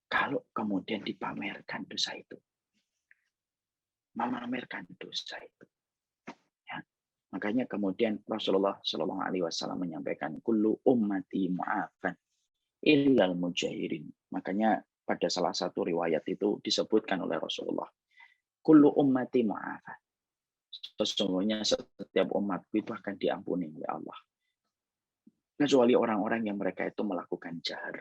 Kalau kemudian dipamerkan dosa itu. Memamerkan dosa itu. Ya. Makanya kemudian Rasulullah Shallallahu Alaihi Wasallam menyampaikan, kullu ummati mu'afan illal mujahirin. Makanya pada salah satu riwayat itu disebutkan oleh Rasulullah, kullu ummati mu'afan. Sesungguhnya setiap umatku itu akan diampuni oleh Allah. Kecuali orang-orang yang mereka itu melakukan jahar.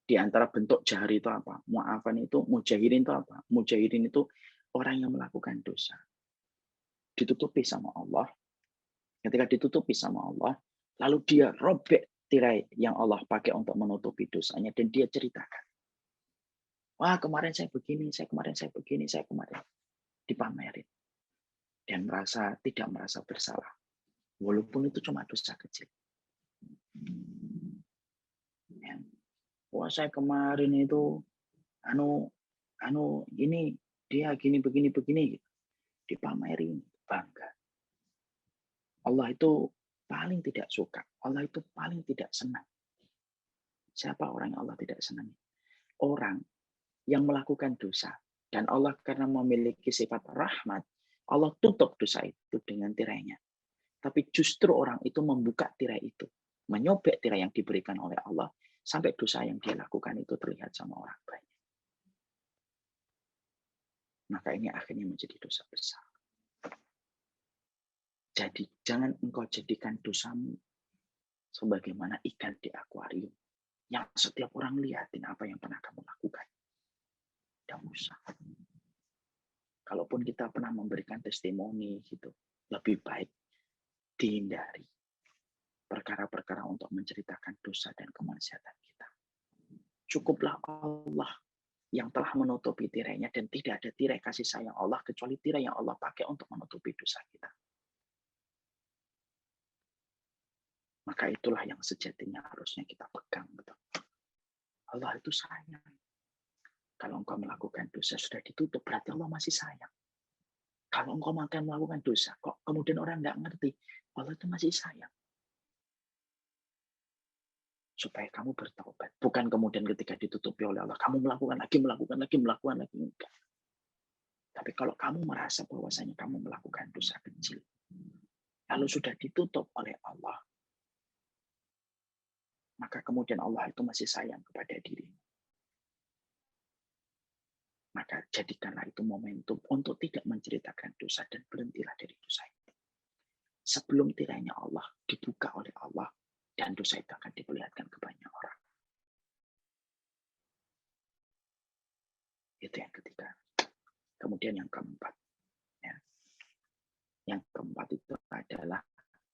Di antara bentuk jahar itu apa? Mu'afan itu, mujahirin itu apa? Mujahirin itu orang yang melakukan dosa. Ditutupi sama Allah. Ketika ditutupi sama Allah, lalu dia robek tirai yang Allah pakai untuk menutupi dosanya, dan dia ceritakan. Wah, kemarin saya begini, saya kemarin saya begini, saya kemarin. Dipamerin. Dan tidak merasa bersalah. Walaupun itu cuma dosa kecil. Ya. Wah, saya kemarin itu ini dia gini begini dipamerin, bangga. Allah itu paling tidak suka, Allah itu paling tidak senang. Siapa orang yang Allah tidak senang? Orang yang melakukan dosa, dan Allah karena memiliki sifat rahmat, Allah tutup dosa itu dengan tirainya. Tapi justru orang itu membuka tirai itu, menyobek tirai yang diberikan oleh Allah, sampai dosa yang dia lakukan itu terlihat sama orang banyak. Maka ini akhirnya menjadi dosa besar. Jadi jangan engkau jadikan dosamu sebagaimana ikan di akuarium, yang setiap orang lihatin apa yang pernah kamu lakukan. Tidak usah. Kalaupun kita pernah memberikan testimoni gitu, lebih baik dihindari perkara-perkara untuk menceritakan dosa dan kemaksiatan kita. Cukuplah Allah yang telah menutupi tirainya, dan tidak ada tirai kasih sayang Allah kecuali tirai yang Allah pakai untuk menutupi dosa kita. Maka itulah yang sejatinya harusnya kita pegang. Betul. Allah itu sayang. Kalau engkau melakukan dosa sudah ditutup, berarti Allah masih sayang. Kalau engkau makan melakukan dosa, kok kemudian orang nggak ngerti, Allah itu masih sayang. Supaya kamu bertaubat. Bukan kemudian ketika ditutupi oleh Allah, kamu melakukan lagi. Enggak. Tapi kalau kamu merasa bahwasanya kamu melakukan dosa kecil, lalu sudah ditutup oleh Allah, maka kemudian Allah itu masih sayang kepada dirimu. Maka jadikanlah itu momentum untuk tidak menceritakan dosa, dan berhentilah dari dosa itu. Sebelum tirainya Allah dibuka oleh Allah, dan dosa itu akan diperlihatkan ke banyak orang. Itu yang ketiga. Kemudian yang keempat. Ya. Yang keempat itu adalah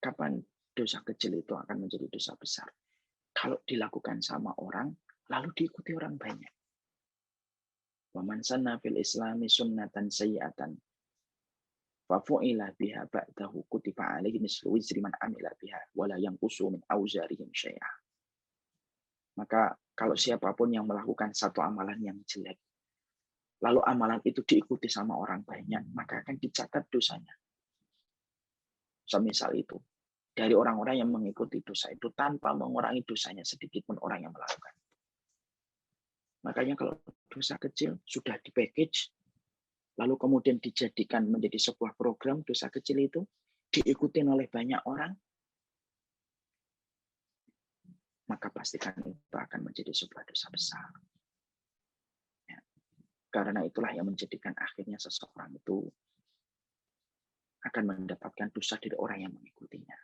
kapan dosa kecil itu akan menjadi dosa besar. Kalau dilakukan sama orang, lalu diikuti orang banyak. Wa man sanna fil islami sunnatan sayyi'atan fa fu'ila biha ba'dahu kutiba alaihi mislu wizri man amila biha wala yanqusu min auzarihim syai'a. Maka kalau siapapun yang melakukan satu amalan yang jelek, lalu amalan itu diikuti sama orang banyak, maka akan dicatat dosanya. Semisal itu, dari orang-orang yang mengikuti dosa itu tanpa mengurangi dosanya sedikit pun orang yang melakukan. Makanya kalau dosa kecil sudah di-package, lalu kemudian dijadikan menjadi sebuah program, dosa kecil itu diikuti oleh banyak orang, maka pastikan itu akan menjadi sebuah dosa besar. Ya. Karena itulah yang menjadikan akhirnya seseorang itu akan mendapatkan dosa dari orang yang mengikutinya,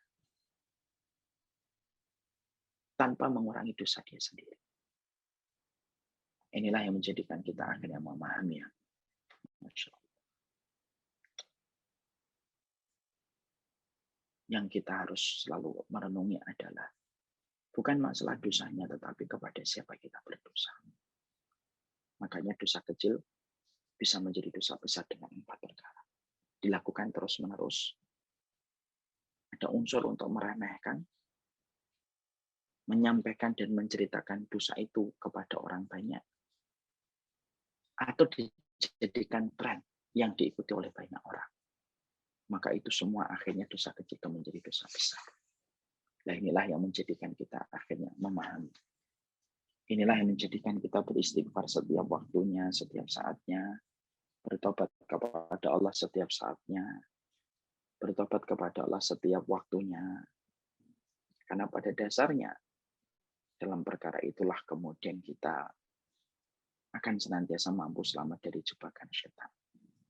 tanpa mengurangi dosa dia sendiri. Inilah yang menjadikan kita akhirnya memahami ya. Masya Allah. Yang kita harus selalu merenungi adalah bukan masalah dosanya, tetapi kepada siapa kita berdosa. Makanya dosa kecil bisa menjadi dosa besar dengan 4 perkara. Dilakukan terus-menerus. Ada unsur untuk meremehkan, menyampaikan dan menceritakan dosa itu kepada orang banyak, atau dijadikan tren yang diikuti oleh banyak orang. Maka itu semua akhirnya dosa kecil itu menjadi dosa besar. Nah, inilah yang menjadikan kita akhirnya memahami. Inilah yang menjadikan kita beristighfar setiap waktunya, setiap saatnya, bertobat kepada Allah setiap saatnya, bertobat kepada Allah setiap waktunya. Karena pada dasarnya, dalam perkara itulah kemudian kita akan senantiasa mampu selamat dari jebakan setan.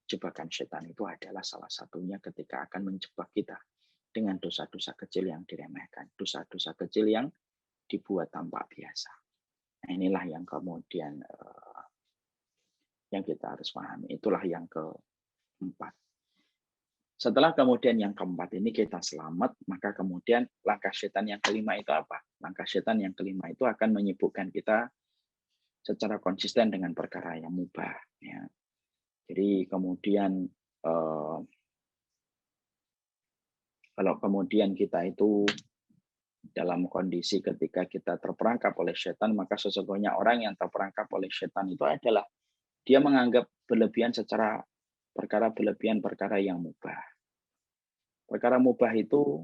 Jebakan setan itu adalah salah satunya ketika akan menjebak kita dengan dosa-dosa kecil yang diremehkan, dosa-dosa kecil yang dibuat tampak biasa. Nah, inilah yang kemudian yang kita harus pahami. Itulah yang keempat. Setelah kemudian yang keempat ini kita selamat, maka kemudian langkah setan yang kelima itu apa? Langkah setan yang kelima itu akan menyibukkan kita secara konsisten dengan perkara yang mubah. Ya. Jadi kemudian kalau kemudian kita itu dalam kondisi ketika kita terperangkap oleh setan, maka sesungguhnya orang yang terperangkap oleh setan itu adalah dia menganggap berlebihan secara perkara berlebihan, perkara yang mubah. Perkara mubah itu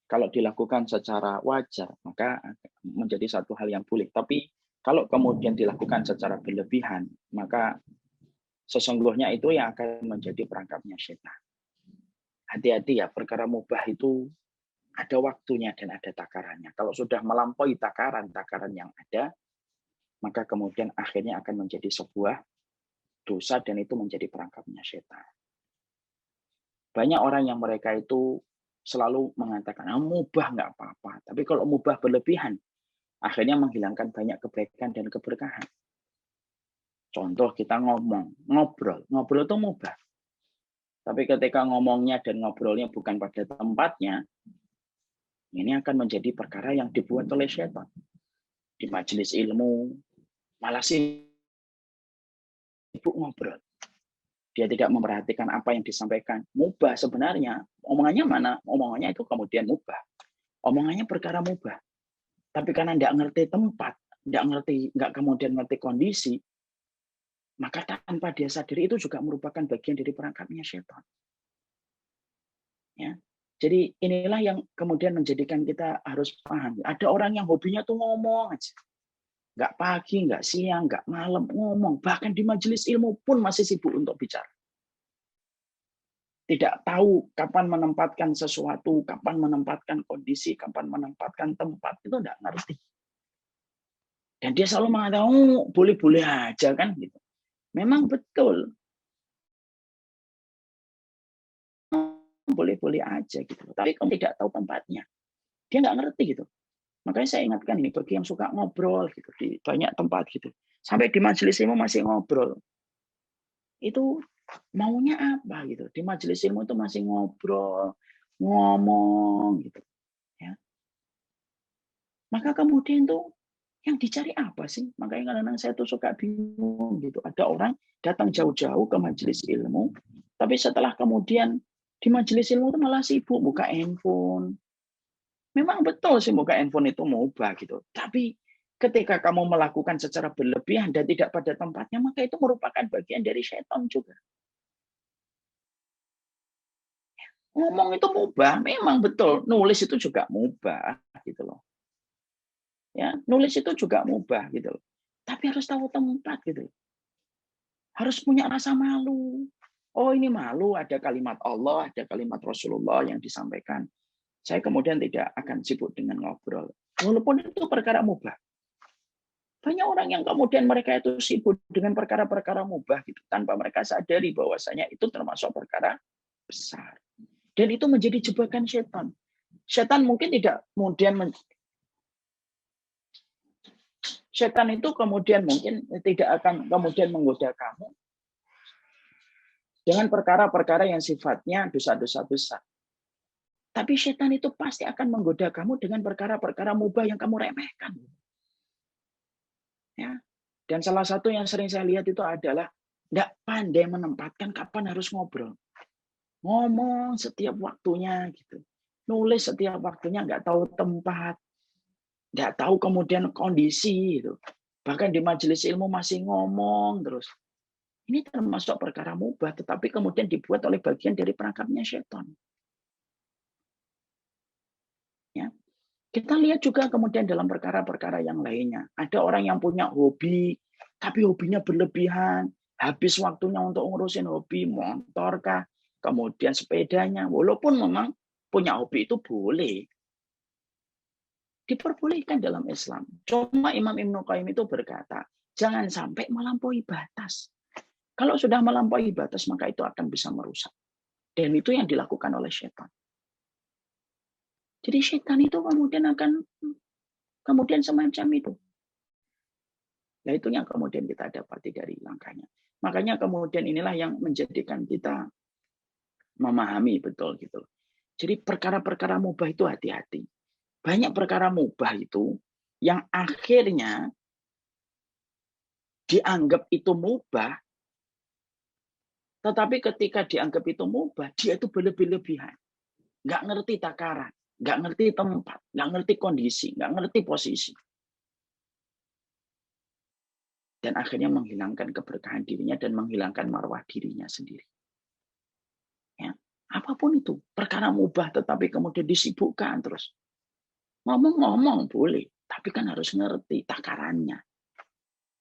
kalau dilakukan secara wajar, maka menjadi satu hal yang boleh. Tapi kalau kemudian dilakukan secara berlebihan, maka sesungguhnya itu yang akan menjadi perangkapnya setan. Hati-hati ya, perkara mubah itu ada waktunya dan ada takarannya. Kalau sudah melampaui takaran yang ada, maka kemudian akhirnya akan menjadi sebuah dosa dan itu menjadi perangkapnya setan. Banyak orang yang mereka itu selalu mengatakan, mubah nggak apa-apa. Tapi kalau mubah berlebihan, akhirnya menghilangkan banyak kebaikan dan keberkahan. Contoh kita ngobrol itu mubah. Tapi ketika ngomongnya dan ngobrolnya bukan pada tempatnya, ini akan menjadi perkara yang dibuat oleh setan. Di majelis ilmu, malah sibuk ngobrol. Dia tidak memperhatikan apa yang disampaikan. Mubah sebenarnya. Omongannya mana? Omongannya itu kemudian mubah. Omongannya perkara mubah. Tapi karena tidak ngerti tempat, nggak kemudian ngerti kondisi, maka tanpa dia sadari itu juga merupakan bagian dari perangkapnya setan. Ya. Jadi inilah yang kemudian menjadikan kita harus paham. Ada orang yang hobinya tuh ngomong aja. Nggak pagi, nggak siang, nggak malam, ngomong. Bahkan di majelis ilmu pun masih sibuk untuk bicara. Tidak tahu kapan menempatkan sesuatu, kapan menempatkan kondisi, kapan menempatkan tempat. Itu nggak ngerti. Dan dia selalu mengatakan, boleh-boleh aja kan gitu. Memang betul. Boleh-boleh aja gitu. Tapi kamu tidak tahu tempatnya. Dia nggak ngerti gitu. Makanya saya ingatkan ini, bagi yang suka ngobrol gitu di banyak tempat gitu. Sampai di majelis ilmu masih ngobrol. Itu maunya apa gitu. Di majelis ilmu itu masih ngobrol, ngomong gitu. Ya. Maka kemudian tuh yang dicari apa sih? Makanya kadang-kadang saya tuh suka bingung gitu. Ada orang datang jauh-jauh ke majelis ilmu, tapi setelah kemudian di majelis ilmu itu malah sibuk buka handphone. Memang betul sih buka handphone itu mubah gitu. Tapi ketika kamu melakukan secara berlebihan dan tidak pada tempatnya, maka itu merupakan bagian dari setan juga. Ngomong itu mubah, memang betul. Nulis itu juga mubah gitu loh. Ya, nulis itu juga mubah gitu loh. Tapi harus tahu tempat gitu. Harus punya rasa malu. Oh, ini malu ada kalimat Allah, ada kalimat Rasulullah yang disampaikan. Saya kemudian tidak akan sibuk dengan ngobrol. Walaupun itu perkara mubah. Banyak orang yang kemudian mereka itu sibuk dengan perkara-perkara mubah gitu, tanpa mereka sadari bahwasanya itu termasuk perkara besar. Dan itu menjadi jebakan setan. Setan mungkin tidak kemudian setan itu kemudian mungkin tidak akan kemudian menggoda kamu dengan perkara-perkara yang sifatnya dosa-dosa besar. Tapi setan itu pasti akan menggoda kamu dengan perkara-perkara mubah yang kamu remehkan. Ya. Dan salah satu yang sering saya lihat itu adalah tidak pandai menempatkan kapan harus ngobrol. Ngomong setiap waktunya gitu. Nulis setiap waktunya, nggak tahu tempat, nggak tahu kemudian kondisi gitu. Bahkan di majelis ilmu masih ngomong terus. Ini termasuk perkara mubah, tetapi kemudian dibuat oleh bagian dari perangkapnya setan. Ya. Kita lihat juga kemudian dalam perkara-perkara yang lainnya. Ada orang yang punya hobi, tapi hobinya berlebihan. Habis waktunya untuk ngurusin hobi, motor kah, kemudian sepedanya. Walaupun memang punya hobi itu boleh. Diperbolehkan dalam Islam. Cuma Imam Ibnu Qayyim itu berkata, jangan sampai melampaui batas. Kalau sudah melampaui batas, maka itu akan bisa merusak. Dan itu yang dilakukan oleh setan. Jadi setan itu kemudian akan kemudian semacam itu. Nah, itu yang kemudian kita dapati dari langkahnya. Makanya kemudian inilah yang menjadikan kita memahami betul gitu. Jadi perkara-perkara mubah itu hati-hati. Banyak perkara mubah itu yang akhirnya dianggap itu mubah, tetapi ketika dianggap itu mubah, dia itu berlebih-lebihan. Nggak ngerti takaran, nggak ngerti tempat, nggak ngerti kondisi, nggak ngerti posisi. Dan akhirnya menghilangkan keberkahan dirinya dan menghilangkan marwah dirinya sendiri. Ya, apapun itu, perkara mubah tetapi kemudian disibukkan terus. Ngomong-ngomong boleh, tapi kan harus ngerti takarannya.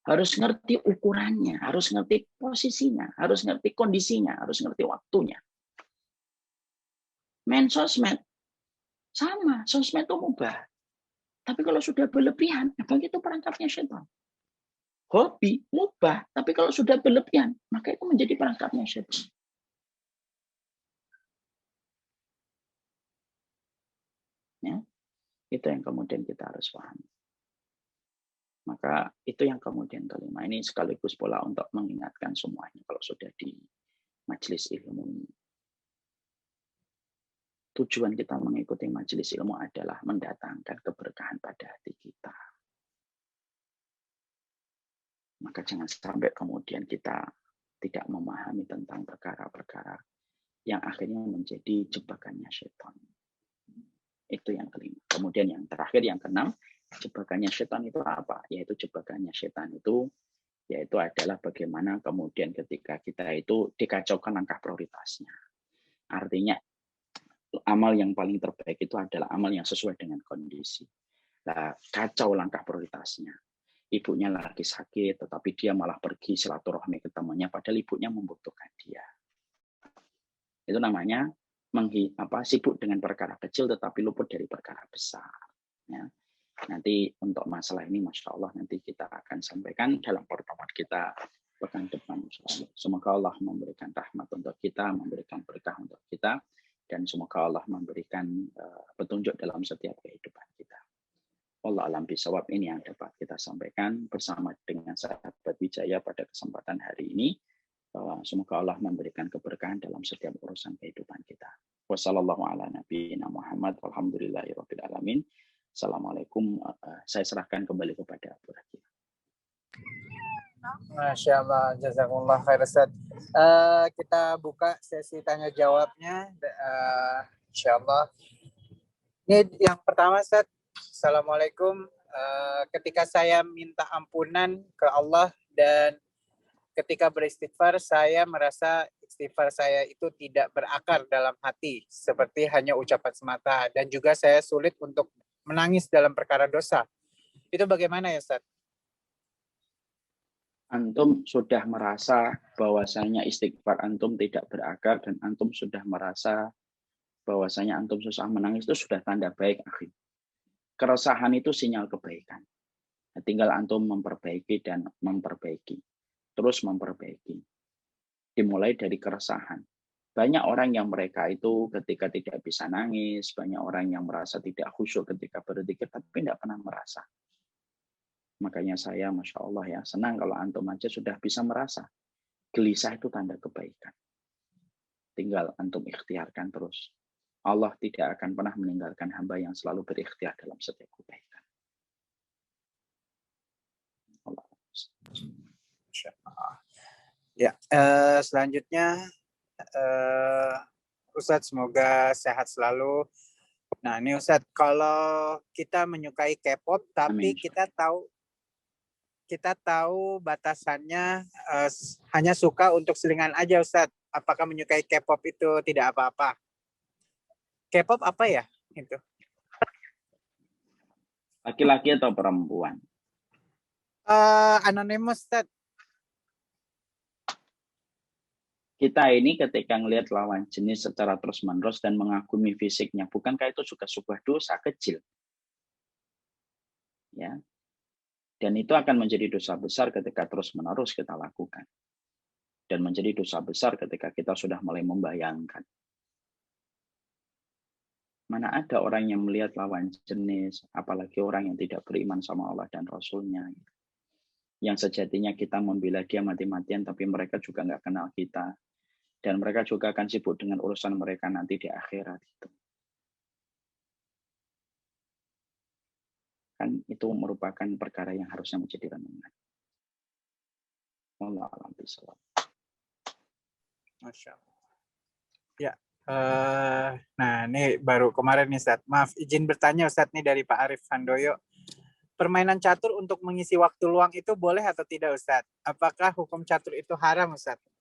Harus ngerti ukurannya, harus ngerti posisinya, harus ngerti kondisinya, harus ngerti waktunya. Main sosmed, sama, sosmed itu mubah. Tapi kalau sudah berlebihan, itu perangkapnya setan. Hobi, mubah, tapi kalau sudah berlebihan, maka itu menjadi perangkapnya setan. Ya, itu yang kemudian kita harus pahami. Maka itu yang kemudian kelima. Ini sekaligus pola untuk mengingatkan semuanya kalau sudah di majelis ilmu ini. Tujuan kita mengikuti majelis ilmu adalah mendatangkan keberkahan pada hati kita. Maka jangan sampai kemudian kita tidak memahami tentang perkara-perkara yang akhirnya menjadi jebakannya setan. Itu yang kelima. Kemudian yang terakhir, yang keenam, jebakannya setan itu apa? Yaitu jebakannya setan itu yaitu adalah bagaimana kemudian ketika kita itu dikacaukan langkah prioritasnya. Artinya amal yang paling terbaik itu adalah amal yang sesuai dengan kondisi. Nah, kacau langkah prioritasnya. Ibunya lagi sakit, tetapi dia malah pergi silaturahmi ke temannya, padahal ibunya membutuhkan dia. Itu namanya sibuk dengan perkara kecil, tetapi luput dari perkara besar. Ya. Nanti untuk masalah ini, Masya Allah, nanti kita akan sampaikan dalam pertemuan kita pekan depan. Semoga Allah memberikan rahmat untuk kita, memberikan berkah untuk kita, dan semoga Allah memberikan petunjuk dalam setiap kehidupan kita. Allah alam bisawab, ini yang dapat kita sampaikan bersama dengan sahabat Wijaya pada kesempatan hari ini. Semoga Allah memberikan keberkahan dalam setiap urusan kehidupan kita. Wassalamualaikum Muhammad walhamdulillahirabbil alamin. Assalamualaikum. Saya serahkan kembali kepada Abu Raki. Masya Allah, jazakumullah khair Ustaz. Kita buka sesi tanya jawabnya. Insya Allah. Ini yang pertama Ustaz. Assalamualaikum. Ketika saya minta ampunan ke Allah dan ketika beristighfar, saya merasa istighfar saya itu tidak berakar dalam hati, seperti hanya ucapan semata. Dan juga saya sulit untuk menangis dalam perkara dosa. Itu bagaimana ya Ustaz? Antum sudah merasa bahwasanya istighfar antum tidak berakar dan antum sudah merasa bahwasanya antum susah menangis, itu sudah tanda baik, akhi. Keresahan itu sinyal kebaikan. Tinggal antum memperbaiki dan memperbaiki. Terus memperbaiki. Dimulai dari keresahan. Banyak orang yang mereka itu ketika tidak bisa nangis, banyak orang yang merasa tidak khusyuk ketika berzikir, tapi tidak pernah merasa. Makanya saya, Masya Allah ya, senang kalau antum aja sudah bisa merasa. Gelisah itu tanda kebaikan. Tinggal antum ikhtiarkan terus. Allah tidak akan pernah meninggalkan hamba yang selalu berikhtiar dalam setiap kebaikan. Allah. Masya Allah. Ya, selanjutnya Ustadz semoga sehat selalu. Nah, ini Ustadz, kalau kita menyukai K-pop tapi Amin. kita tahu batasannya hanya suka untuk selingan aja Ustadz. Apakah menyukai K-pop itu tidak apa-apa? K-pop apa ya? Itu. Laki-laki atau perempuan? Anonymous Ustadz. Kita ini ketika ngelihat lawan jenis secara terus-menerus dan mengagumi fisiknya, bukankah itu juga sebuah dosa kecil? Ya. Dan itu akan menjadi dosa besar ketika terus-menerus kita lakukan. Dan menjadi dosa besar ketika kita sudah mulai membayangkan. Mana ada orang yang melihat lawan jenis, apalagi orang yang tidak beriman sama Allah dan Rasul-Nya. Yang sejatinya kita membela dia mati-matian, tapi mereka juga nggak kenal kita. Dan mereka juga akan sibuk dengan urusan mereka nanti di akhirat itu. Kan itu merupakan perkara yang harusnya menjadi renungan. Allah alam bisawab. Masya Allah. Ya, nah ini baru kemarin nih Ustadz. Maaf, izin bertanya Ustadz nih dari Pak Arif Handoyo. Permainan catur untuk mengisi waktu luang itu boleh atau tidak Ustadz? Apakah hukum catur itu haram Ustadz?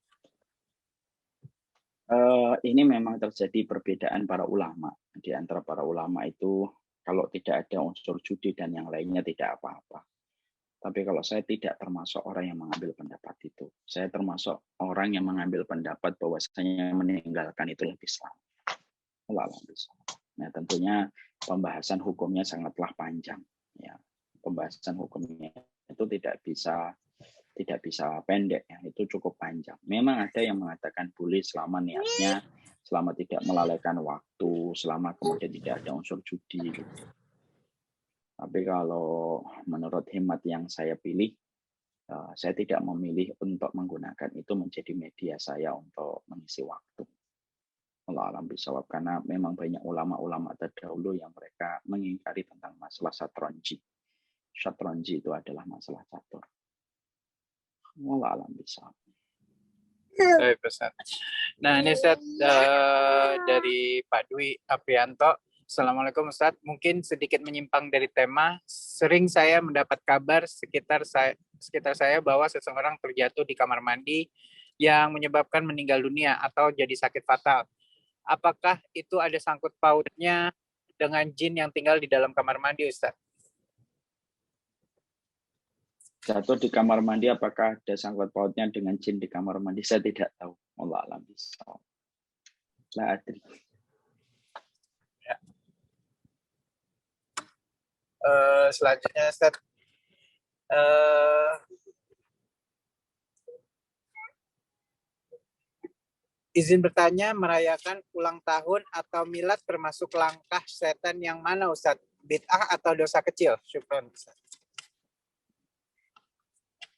Ini memang terjadi perbedaan para ulama. Di antara para ulama itu, kalau tidak ada unsur judi dan yang lainnya tidak apa-apa. Tapi kalau saya tidak termasuk orang yang mengambil pendapat itu. Saya termasuk orang yang mengambil pendapat bahwasanya meninggalkan itu lebih selamat. Nah, tentunya pembahasan hukumnya sangatlah panjang. Ya, pembahasan hukumnya itu tidak bisa pendek, ya. Itu cukup panjang. Memang ada yang mengatakan boleh selama niatnya, selama tidak melalaikan waktu, selama kemudian tidak ada unsur judi. Gitu. Tapi kalau menurut hemat yang saya pilih, saya tidak memilih untuk menggunakan itu menjadi media saya untuk mengisi waktu. Allah alam bisawab, karena memang banyak ulama-ulama terdahulu yang mereka mengingkari tentang masalah satranji. Satranji itu adalah masalah catur. Allah alam bisawab. Nah ini Ustaz dari Pak Dwi Aprianto. Assalamualaikum Ustaz. Mungkin sedikit menyimpang dari tema. Sering saya mendapat kabar sekitar saya bahwa seseorang terjatuh di kamar mandi yang menyebabkan meninggal dunia atau jadi sakit fatal. Apakah itu ada sangkut pautnya dengan jin yang tinggal di dalam kamar mandi Ustaz? Jatuh di kamar mandi, apakah ada sangkut pautnya dengan jin di kamar mandi? Saya tidak tahu. Allah alam bisawab. La adri. Ya. Selanjutnya Ustaz. Izin bertanya, merayakan ulang tahun atau milad termasuk langkah setan yang mana Ustaz? Bid'ah atau dosa kecil? Syukran Ustaz.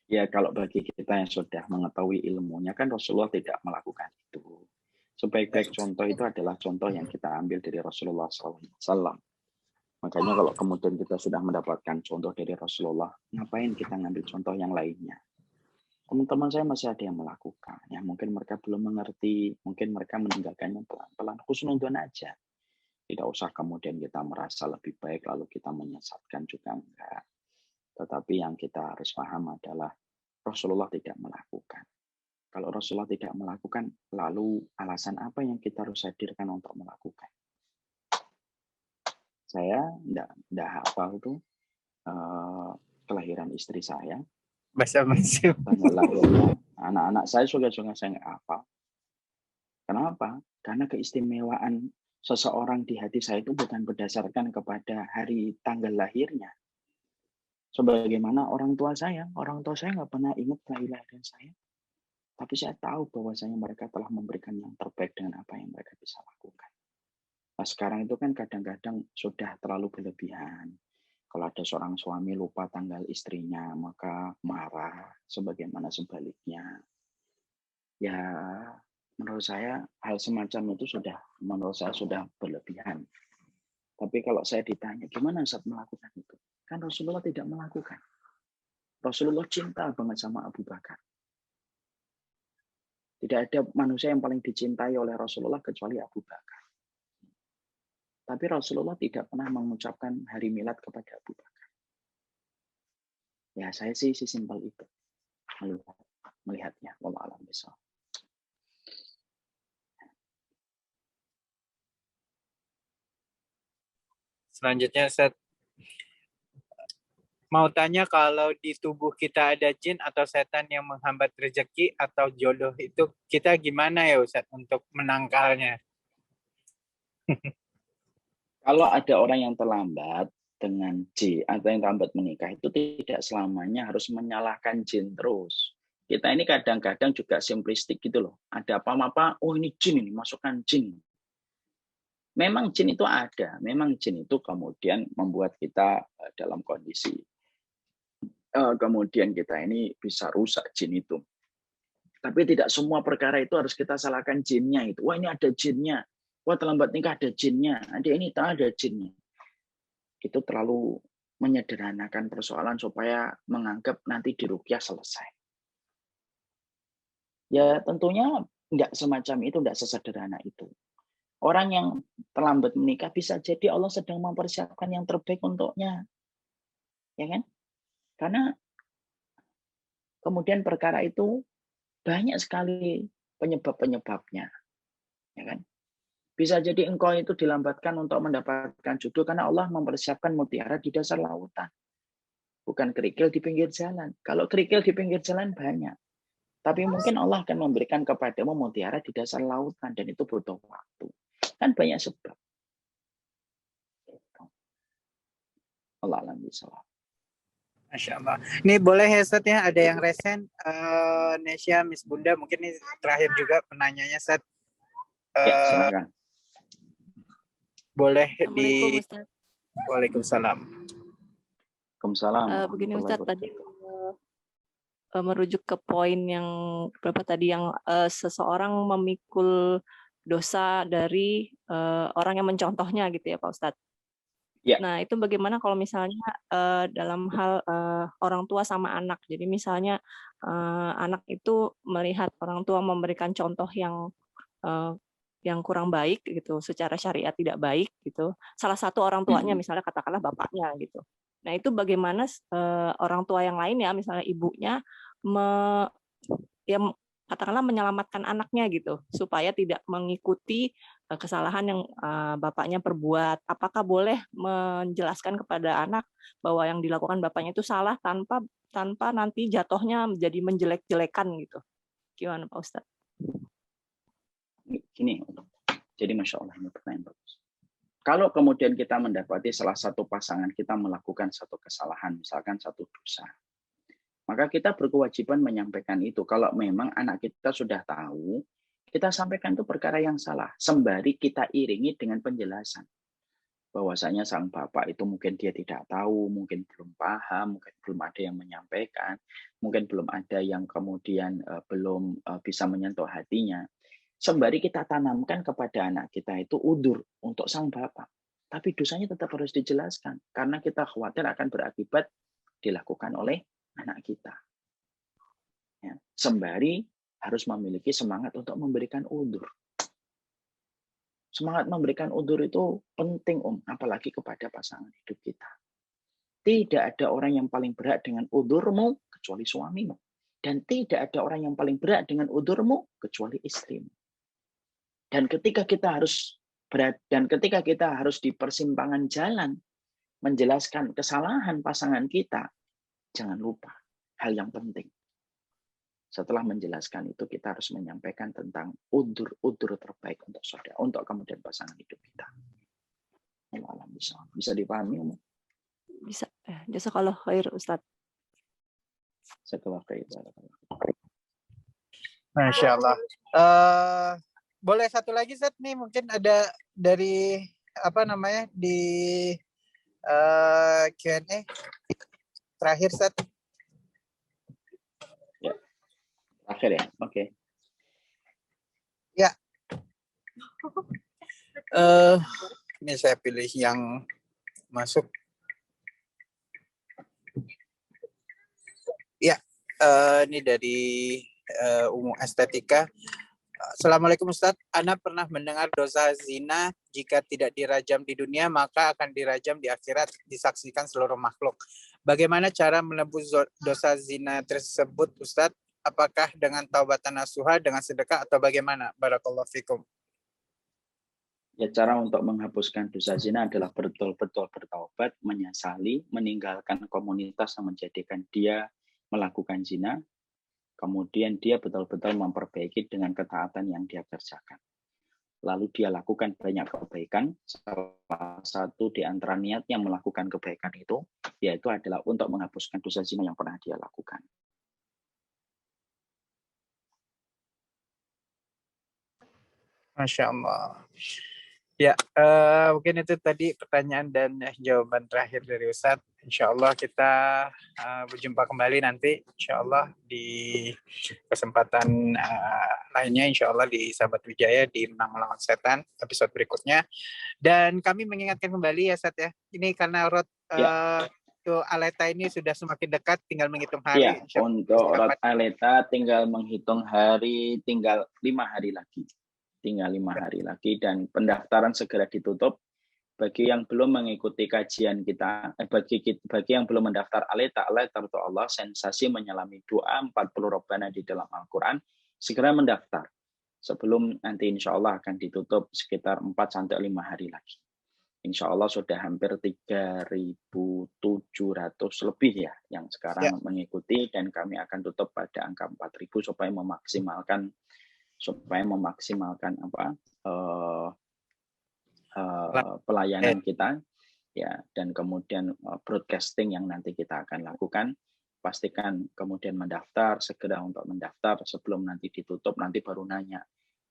Ya, kalau bagi kita yang sudah mengetahui ilmunya, kan Rasulullah tidak melakukan itu. Sebaik-baik contoh itu adalah contoh yang kita ambil dari Rasulullah SAW. Makanya kalau kemudian kita sudah mendapatkan contoh dari Rasulullah, ngapain kita ngambil contoh yang lainnya? Teman-teman saya masih ada yang melakukan. Ya, mungkin mereka belum mengerti, mungkin mereka meninggalkannya pelan-pelan. Husnuzon aja. Tidak usah kemudian kita merasa lebih baik, lalu kita menyesatkan juga enggak. Tetapi yang kita harus paham adalah Rasulullah tidak melakukan. Kalau Rasulullah tidak melakukan, lalu alasan apa yang kita harus hadirkan untuk melakukan? Saya enggak hafal tuh kelahiran istri saya. Basa-basi. Tanggal lahirnya anak-anak saya juga saya nggak hafal. Kenapa? Karena keistimewaan seseorang di hati saya itu bukan berdasarkan kepada hari tanggal lahirnya. Sebagaimana orang tua saya nggak pernah ingat kelahiran saya. Tapi saya tahu bahwasanya mereka telah memberikan yang terbaik dengan apa yang mereka bisa lakukan. Nah, sekarang itu kan kadang-kadang sudah terlalu berlebihan. Kalau ada seorang suami lupa tanggal istrinya, maka marah, sebagaimana sebaliknya. Ya, menurut saya hal semacam itu menurut saya sudah berlebihan. Tapi kalau saya ditanya, gimana saat melakukan itu? Kan Rasulullah tidak melakukan. Rasulullah cinta banget sama Abu Bakar. Tidak ada manusia yang paling dicintai oleh Rasulullah kecuali Abu Bakar. Tapi Rasulullah tidak pernah mengucapkan hari milad kepada Abu Bakar. Ya, saya sih simpel itu melihatnya. Wallahu a'lam bishawab. Selanjutnya, Ustaz, mau tanya kalau di tubuh kita ada jin atau setan yang menghambat rezeki atau jodoh, itu kita gimana ya Ustaz untuk menangkalnya? Kalau ada orang yang terlambat dengan jin atau yang terlambat menikah, itu tidak selamanya harus menyalahkan jin terus. Kita ini kadang-kadang juga simplistik gitu loh. Ada apa-apa, oh ini jin, ini masukkan jin. Memang jin itu ada, memang jin itu kemudian membuat kita dalam kondisi kemudian kita ini bisa rusak jin itu. Tapi tidak semua perkara itu harus kita salahkan jinnya itu. Wah ini ada jinnya, wah terlambat nikah ada jinnya, ada ini tak ada jinnya. Itu terlalu menyederhanakan persoalan supaya menganggap nanti diruqyah selesai. Ya tentunya enggak semacam itu, enggak sesederhana itu. Orang yang terlambat menikah bisa jadi Allah sedang mempersiapkan yang terbaik untuknya. Ya kan? Karena kemudian perkara itu banyak sekali penyebab-penyebabnya. Ya kan? Bisa jadi engkau itu dilambatkan untuk mendapatkan jodoh karena Allah mempersiapkan mutiara di dasar lautan. Bukan kerikil di pinggir jalan. Kalau kerikil di pinggir jalan banyak. Tapi mungkin Allah akan memberikan kepadamu mutiara di dasar lautan dan itu butuh waktu. Kan banyak sebab. Allah alam bisawab. Masya Allah. Ini boleh ya Ustaz ya, ada yang resen, Nesya, Miss Bunda, mungkin ini terakhir juga penanyanya Ustaz. Ya, silakan. Boleh Assalamualaikum Ustaz. Waalaikumsalam. Waalaikumsalam. Begini Ustaz, tadi merujuk ke poin yang berapa tadi, yang seseorang memikul dosa dari orang yang mencontohnya gitu ya Pak Ustadz. Ya. Nah itu bagaimana kalau misalnya dalam hal orang tua sama anak. Jadi misalnya anak itu melihat orang tua memberikan contoh yang kurang baik gitu, secara syariat tidak baik gitu. Salah satu orang tuanya misalnya katakanlah bapaknya gitu. Nah itu bagaimana orang tua yang lain ya, misalnya ibunya katakanlah menyelamatkan anaknya gitu supaya tidak mengikuti kesalahan yang bapaknya perbuat. Apakah boleh menjelaskan kepada anak bahwa yang dilakukan bapaknya itu salah tanpa nanti jatuhnya menjadi menjelek-jelekan gitu? Gimana Pak Ustadz? Gini, jadi Masya Allah ini pertanyaan bagus. Kalau kemudian kita mendapati salah satu pasangan kita melakukan satu kesalahan, misalkan satu dosa, maka kita berkewajiban menyampaikan itu. Kalau memang anak kita sudah tahu, kita sampaikan itu perkara yang salah. Sembari kita iringi dengan penjelasan. Bahwasanya sang bapak itu mungkin dia tidak tahu, mungkin belum paham, mungkin belum ada yang menyampaikan, mungkin belum ada yang kemudian belum bisa menyentuh hatinya. Sembari kita tanamkan kepada anak kita itu udzur untuk sang bapak. Tapi dosanya tetap harus dijelaskan. Karena kita khawatir akan berakibat dilakukan oleh anak kita. Ya, sembari harus memiliki semangat untuk memberikan udzur. Semangat memberikan udzur itu penting, apalagi kepada pasangan hidup kita. Tidak ada orang yang paling berat dengan udzurmu kecuali suamimu. Dan tidak ada orang yang paling berat dengan udzurmu kecuali istrimu. Dan ketika kita harus di persimpangan jalan menjelaskan kesalahan pasangan kita, jangan lupa hal yang penting. Setelah menjelaskan itu, kita harus menyampaikan tentang udzur terbaik untuk saudara, untuk kemudian pasangan hidup kita. Bisa dipahami, Om? Bisa. Jazakallah khair, Ustadz. Masya Allah. Boleh satu lagi, Ustadz, nih mungkin ada dari di Q&A terakhir, Ustadz. Akhir ya, oke. Ya. Ini saya pilih yang masuk. Ya, ini dari estetika. Assalamualaikum Ustadz, Ana pernah mendengar dosa zina jika tidak dirajam di dunia maka akan dirajam di akhirat, disaksikan seluruh makhluk. Bagaimana cara menebus dosa zina tersebut Ustadz? Apakah dengan taubatan nasuha, dengan sedekah atau bagaimana? Barakallahu fikum. Ya, cara untuk menghapuskan dosa zina adalah betul-betul bertaubat, menyesali, meninggalkan komunitas yang menjadikan dia melakukan zina, kemudian dia betul-betul memperbaiki dengan ketaatan yang dia kerjakan. Lalu dia lakukan banyak kebaikan, salah satu di antara niatnya melakukan kebaikan itu, yaitu adalah untuk menghapuskan dosa zina yang pernah dia lakukan. Masya Allah. Ya, mungkin itu tadi pertanyaan dan jawaban terakhir dari Ustadz. Insya Allah kita berjumpa kembali nanti, Insya Allah di kesempatan lainnya, Insya Allah di Sahabat Wijaya di Menang Melawan Setan episode berikutnya. Dan kami mengingatkan kembali ya Ustadz ya, ini karena Aleta ini sudah semakin dekat, tinggal menghitung hari. Ya, untuk Rod Aleta tinggal menghitung hari, tinggal 5 hari lagi. Tinggal 5 hari lagi dan pendaftaran segera ditutup. Bagi yang belum mengikuti kajian kita, bagi yang belum mendaftar Aleta untuk Allah, sensasi menyelami doa 40 Robbana di dalam Al-Quran, segera mendaftar. Sebelum nanti insya Allah akan ditutup sekitar 4-5 hari lagi. Insya Allah sudah hampir 3.700 lebih ya yang sekarang mengikuti, dan kami akan tutup pada angka 4.000 supaya memaksimalkan pelayanan kita ya, dan kemudian broadcasting yang nanti kita akan lakukan. Pastikan kemudian segera untuk mendaftar sebelum nanti ditutup, nanti baru nanya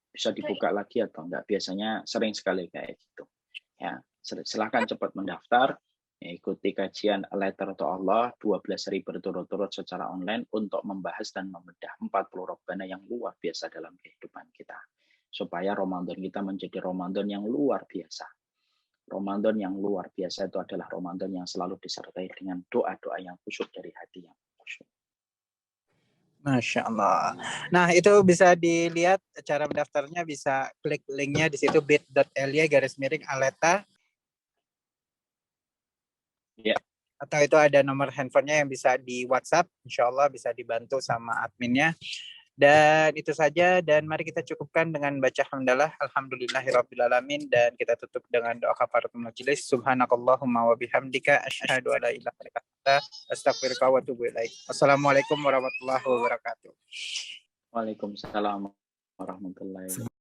bisa dibuka lagi atau enggak. Biasanya sering sekali kayak gitu ya. Silahkan cepat mendaftar, ikuti kajian Letter to Allah 12 hari berturut-turut secara online untuk membahas dan membedah 40 Robbana yang luar biasa dalam kehidupan kita, supaya Ramadan kita menjadi Ramadan yang luar biasa. Ramadan yang luar biasa itu adalah Ramadan yang selalu disertai dengan doa-doa yang khusyuk dari hati yang khusyuk. Masya Allah. Nah, itu bisa dilihat cara mendaftarnya, bisa klik linknya di situ bit.ly/Aleta. Ya. Atau itu ada nomor handphonenya yang bisa di WhatsApp, insya Allah bisa dibantu sama adminnya. Dan itu saja, dan mari kita cukupkan dengan baca hamdalah alhamdulillahirrabbilalamin, dan kita tutup dengan doa kafaratul majelis. Subhanakallahumma wa bihamdika asyhadu an la ilaha illa anta astaghfiruka wa atubu ilaik. Assalamualaikum warahmatullahi wabarakatuh. Waalaikumsalam warahmatullahi wabarakatuh.